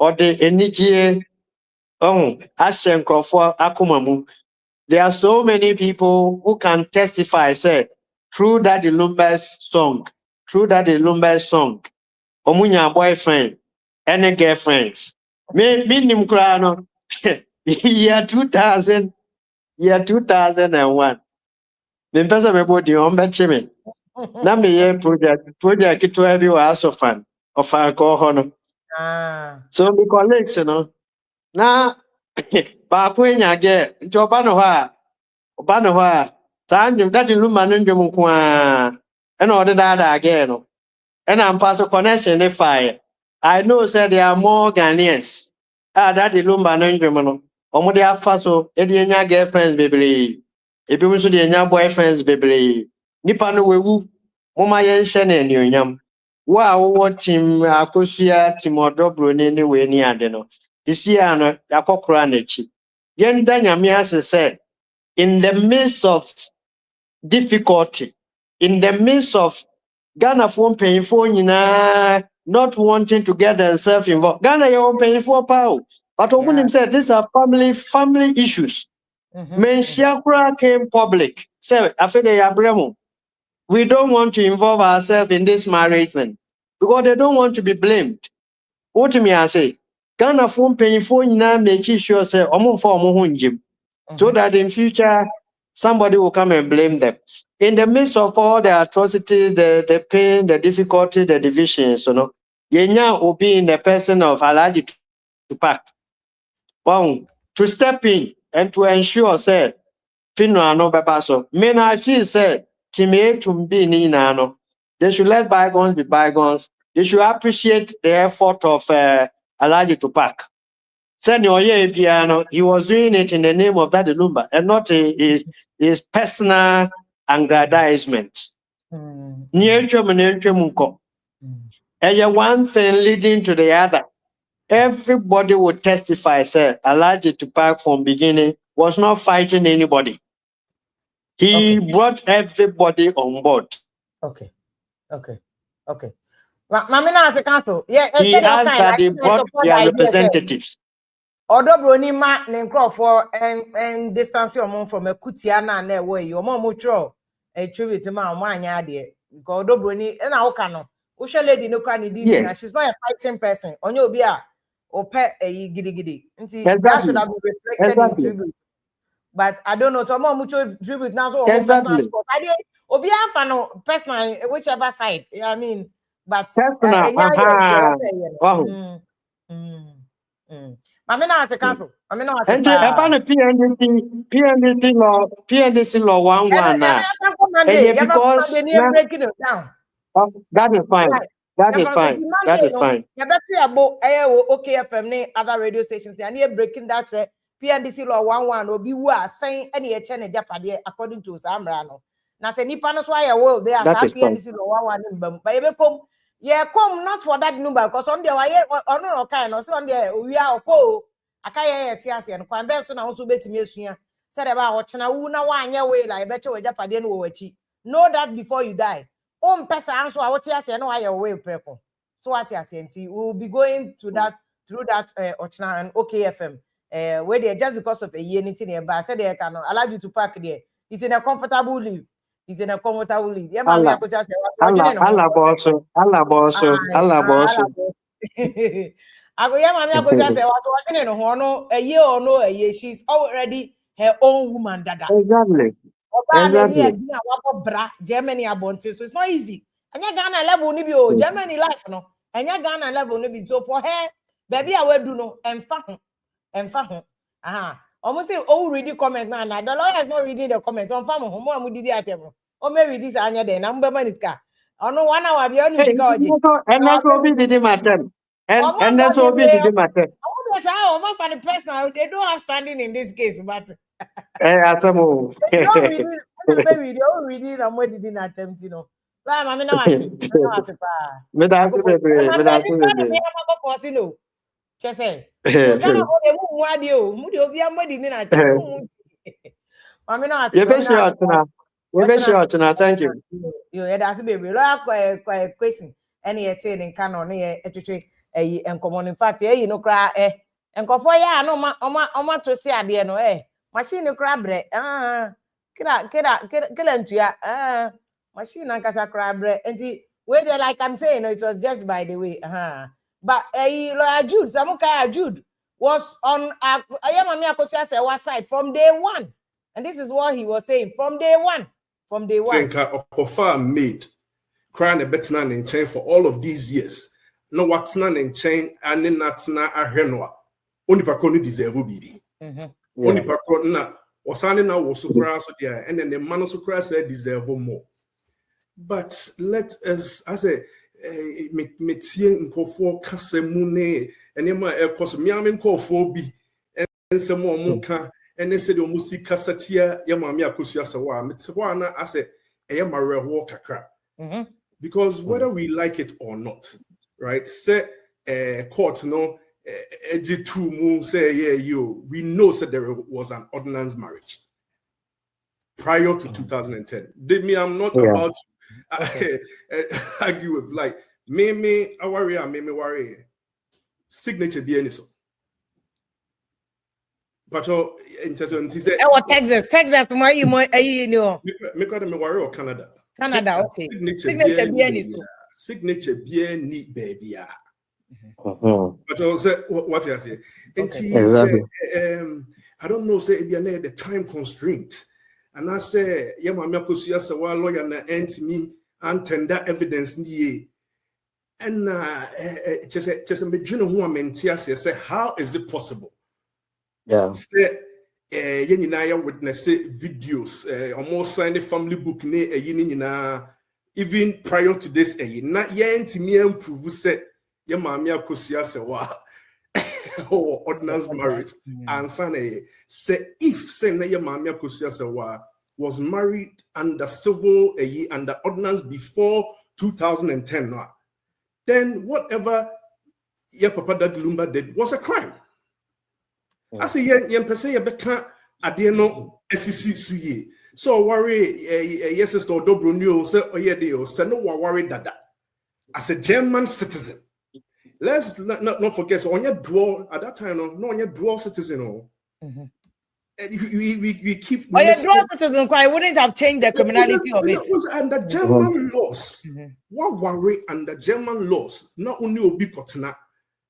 or the Eniji Ashen for Akumamu. There are so many people who can testify, say, through that the Lumba's song, Omunya boyfriend, any girlfriends. Me nim krano. Year 2001. Me pesa me body on betchime. Na me ye project to every was of fun of alcohol. So the colleagues, na ba kwenya ge nti oba no ha Sanjum that Lumba nundum kwa And all that again. And I'm pass connection if I know said there are more Ghanaians. That the Lumba no German. Omo de afa so e de nya girlfriends bebre. E bi so de nya boyfriends bebre. Nipa no wewu. Moma yen hye na anuonyam. Wo a wo team akosua team odobro ni we ni ade no. Isi ano yakokora na chi. Yen da nyame ase say in the midst of difficulty, in the midst of Ghana for painful, not wanting to get themselves involved. Ghana, you're painful power. But Ogunim said these are family issues. Men Shiakura came public. Say, Afede Abramo, we don't want to involve ourselves in this marriage thing because they don't want to be blamed. What me I say? Ghana for painful, making sure say, so that in future somebody will come and blame them. In the midst of all the atrocity, the pain, the difficulty, the divisions, Yenya will be in the person of Alaji Tupac. To step in and to ensure, say, Finno no bebaso. Men I feel say, Timmy to be Ninano. They should let bygones be bygones. They should appreciate the effort of Alaji Tupac. Senior piano, he was doing it in the name of that Lumba and not his personal aggrandizement. And one thing leading to the other. Everybody would testify, say, Alaji Tupac from beginning was not fighting anybody. He brought everybody on board. Okay. Mamina as a council, he asked that they brought their representatives. Although Brony ma nenkro for and distance your mom from a kutiana and way, your mom will throw a tribute to my mania dear. Because although Brony and our canon, Usha lady no cranny dinner, she's not a fighting person. On your beer or pet a giddy. That should have been reflected in tribute. But I don't know, Tomo mucho tribute now, so personal sport. I did Obia fan personal, whichever side. I mean, but Mamina as a council. Mamina as a PNDC law 1 because breaking it down. That is fine. That is fine. Okay, FM other radio stations. They are breaking that PNDC law 1 or be saying any channel Japade according to Samrano. Now say Nipanos why will they are PNDC law 1 but come. Yeah, come not for that number because on the way or no kind or so on there we are ko akaya tiase and kwan ben so na so betimi asua said about watchna wu na wanya we like better we japade no wachi. Know that before you die. Pesa anso a wotiase no why we preko. So what you say we will be going to that through that Ochna and OKFM where they just because of a year anything nearby said they can allow you to park there. He's in a comfortable leave. Yeah, mommy, I could just say, Allah boss. I go, yeah, mommy, I could just say, what's working in a year or no a year. She's already her own woman, dada. Exactly. Germany abonte, so it's not easy. And you Ghana level nibio, Germany life, no, and you Ghana level nibi. So for her, baby, I will do no, and fahon. Almost say, oh, read the comment now. The lawyer is not reading the comment. On farm, who did the oh, maybe this anya then. Number man is car. Oh no, 1 hour beyond and that's what we did matter. And that's what we did matter. Oh, my funny personal. They don't have standing in this case, but don't read it. I'm waiting in attempt, you know. I'm not Just say, you cannot hold thank you. You had as a baby, question. Any attaining canon and common in fact, you know, cry, and go for ya, no, ma to say, dear, no, machine, you crab bread, kill ya, machine, and casa crab bread, and see, whether like I'm saying, it was just by the way, But Jude, Samuka Jude was on Ayamami Akosia's side from day one. And this is what he was saying from day one. Think of made crying a better in chain for all of these years. No what's none in chain and then that's not a henwa. Only Paconi deserve be. Only Pacona was signing out was so crass there, and then the man so crass said deserve more. But let us, as a metie nkɔfoɔ kasa mu ne nneɛma a ɛkɔ so mmea me nkɔfoɔ bi nsɛm a ɔmo ka ɛne sɛdeɛ ɔmo si kasa tia yɛ maame Akosua Sawaa mete hɔ a na asɛ ɛyɛ mawerɛhoɔ kakra. Because whether we like it or not, right? Say court no say we know that there was an ordinance marriage prior to 2010. I'm not about to argue with like me worry signature DNA so. But in Texas why you know me worry or Canada. Canada, okay. Signature bien neat baby. But also what I say. Exactly. I don't know, say if the time constraint. And I say, yeah, my Akosua Sawaa lawyer na ent me and tender evidence ni. And just me dream who am say how is it possible? Yeah. Say yenina witness videos almost signed a family book even prior to this not yet me improve say your maame Akosua Sawaa or ordinance marriage and say if say na your maame Akosua Sawaa was married under civil under ordinance before 2010 then whatever your papa Daddy Lumba did was a crime. I say yen pese ye beka ade no SEC suye. So worry yes sister Dobroni say oyede say no worry dada. As a German citizen. Let's not forget so on your dual at that time no on your dual citizen we keep your dual citizen I wouldn't have changed the criminality of it. Was under German laws. What worry under German laws not only obi kotena.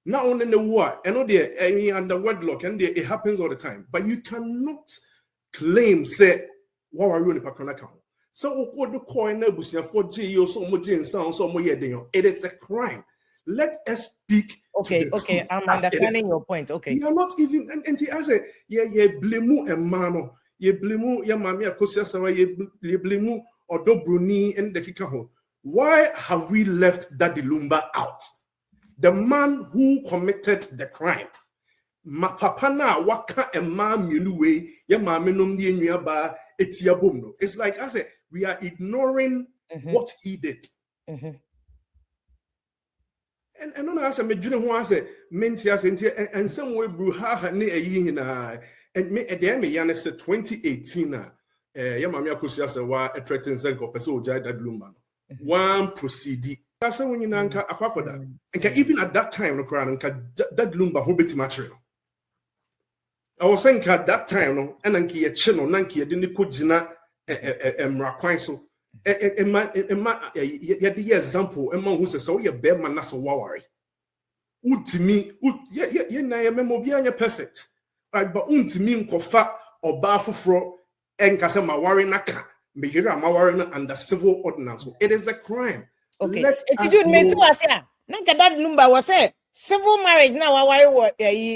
Not only in the war, and not under wedlock, and it happens all the time. But you cannot claim say what are you in the background account. So what the coin for G or so much in sound so much it is a crime. Let us speak. Okay, I'm understanding your point. Okay, you are not even and I say blame and mano, blame your maame Akosua Sawaa, blame or Dobroni and the Kikaho. Why have we left Daddy Lumba out? The man who committed the crime. Ma papa na waka e ma mienu we ye ma menom die nua ba etia bom no. It's like I said we are ignoring what he did. And no I say me dwene ho ase menti ase nti and some way bru ha ne ayi hina and me e dey me yan say 2018 ye ma me Akosua Sawaa a threaten say ko pese ojai Daddy Lumba no. One proceed even at that time, that Lumba who bit material. I was saying at that time, and Nanki a channel, Nanki didn't put Jina Mrakwan so. The example, a man who says, "Oh, you're bear man, that's a worry." Would to me, yeah, memo perfect. Right, but to me, kofa or bafu fro, and Kasama worry naka, me here am worrying under civil ordinance. It is a crime. Okay. If you do to us, yeah. Nanka that Lumba was a civil marriage now. Why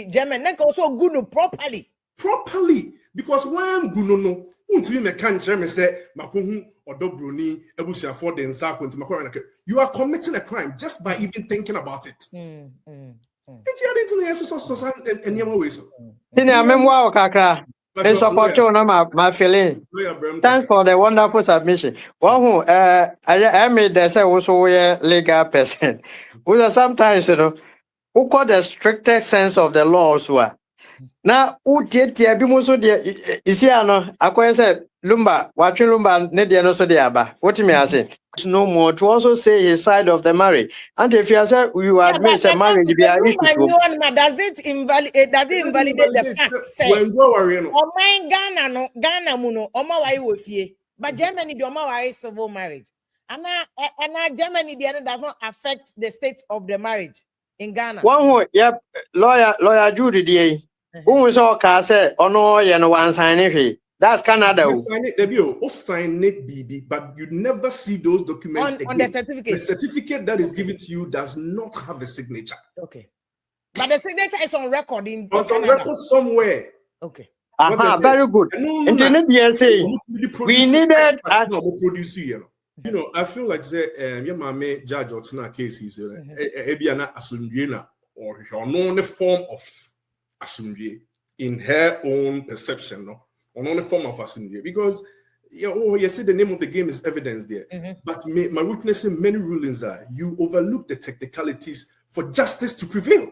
German? Nanka also good properly. Properly, because when I'm good no, won't me can't say Makuhu or Dobroni Ebusha for the Nsako to Makorana. You are committing a crime just by even thinking about it. It's in support my feeling. Thanks for the wonderful submission. One who I made the say also a legal person. Who sometimes who call the strictest sense of the laws were. Now who did the abimuso de is here no I said Lumba, watching Lumba Nedia no so deaba. What do you mean I say? No more to also say his side of the marriage. And if you say you admit a marriage to be an issue. Does it invalidate the fact say oh my Ghana muno oma why with ye but Germany do oma why civil marriage and Germany the does not affect the state of the marriage in Ghana. One who yep lawyer Judy D. Who is all say or no and one sign if that's Canada. Sign it, sign it, BB, but you never see those documents on the certificate. The certificate that is given to you does not have a signature. Okay. But the signature is on record in on record somewhere. Okay. Very good. We needed You know, I feel like say yeah, my judge or tuna cases Ebiana Asumdina or her known form of Asumdie in her own perception, no, or known form of Asumdie. Because you say the name of the game is evidence there. But my witnessing many rulings are you overlook the technicalities for justice to prevail.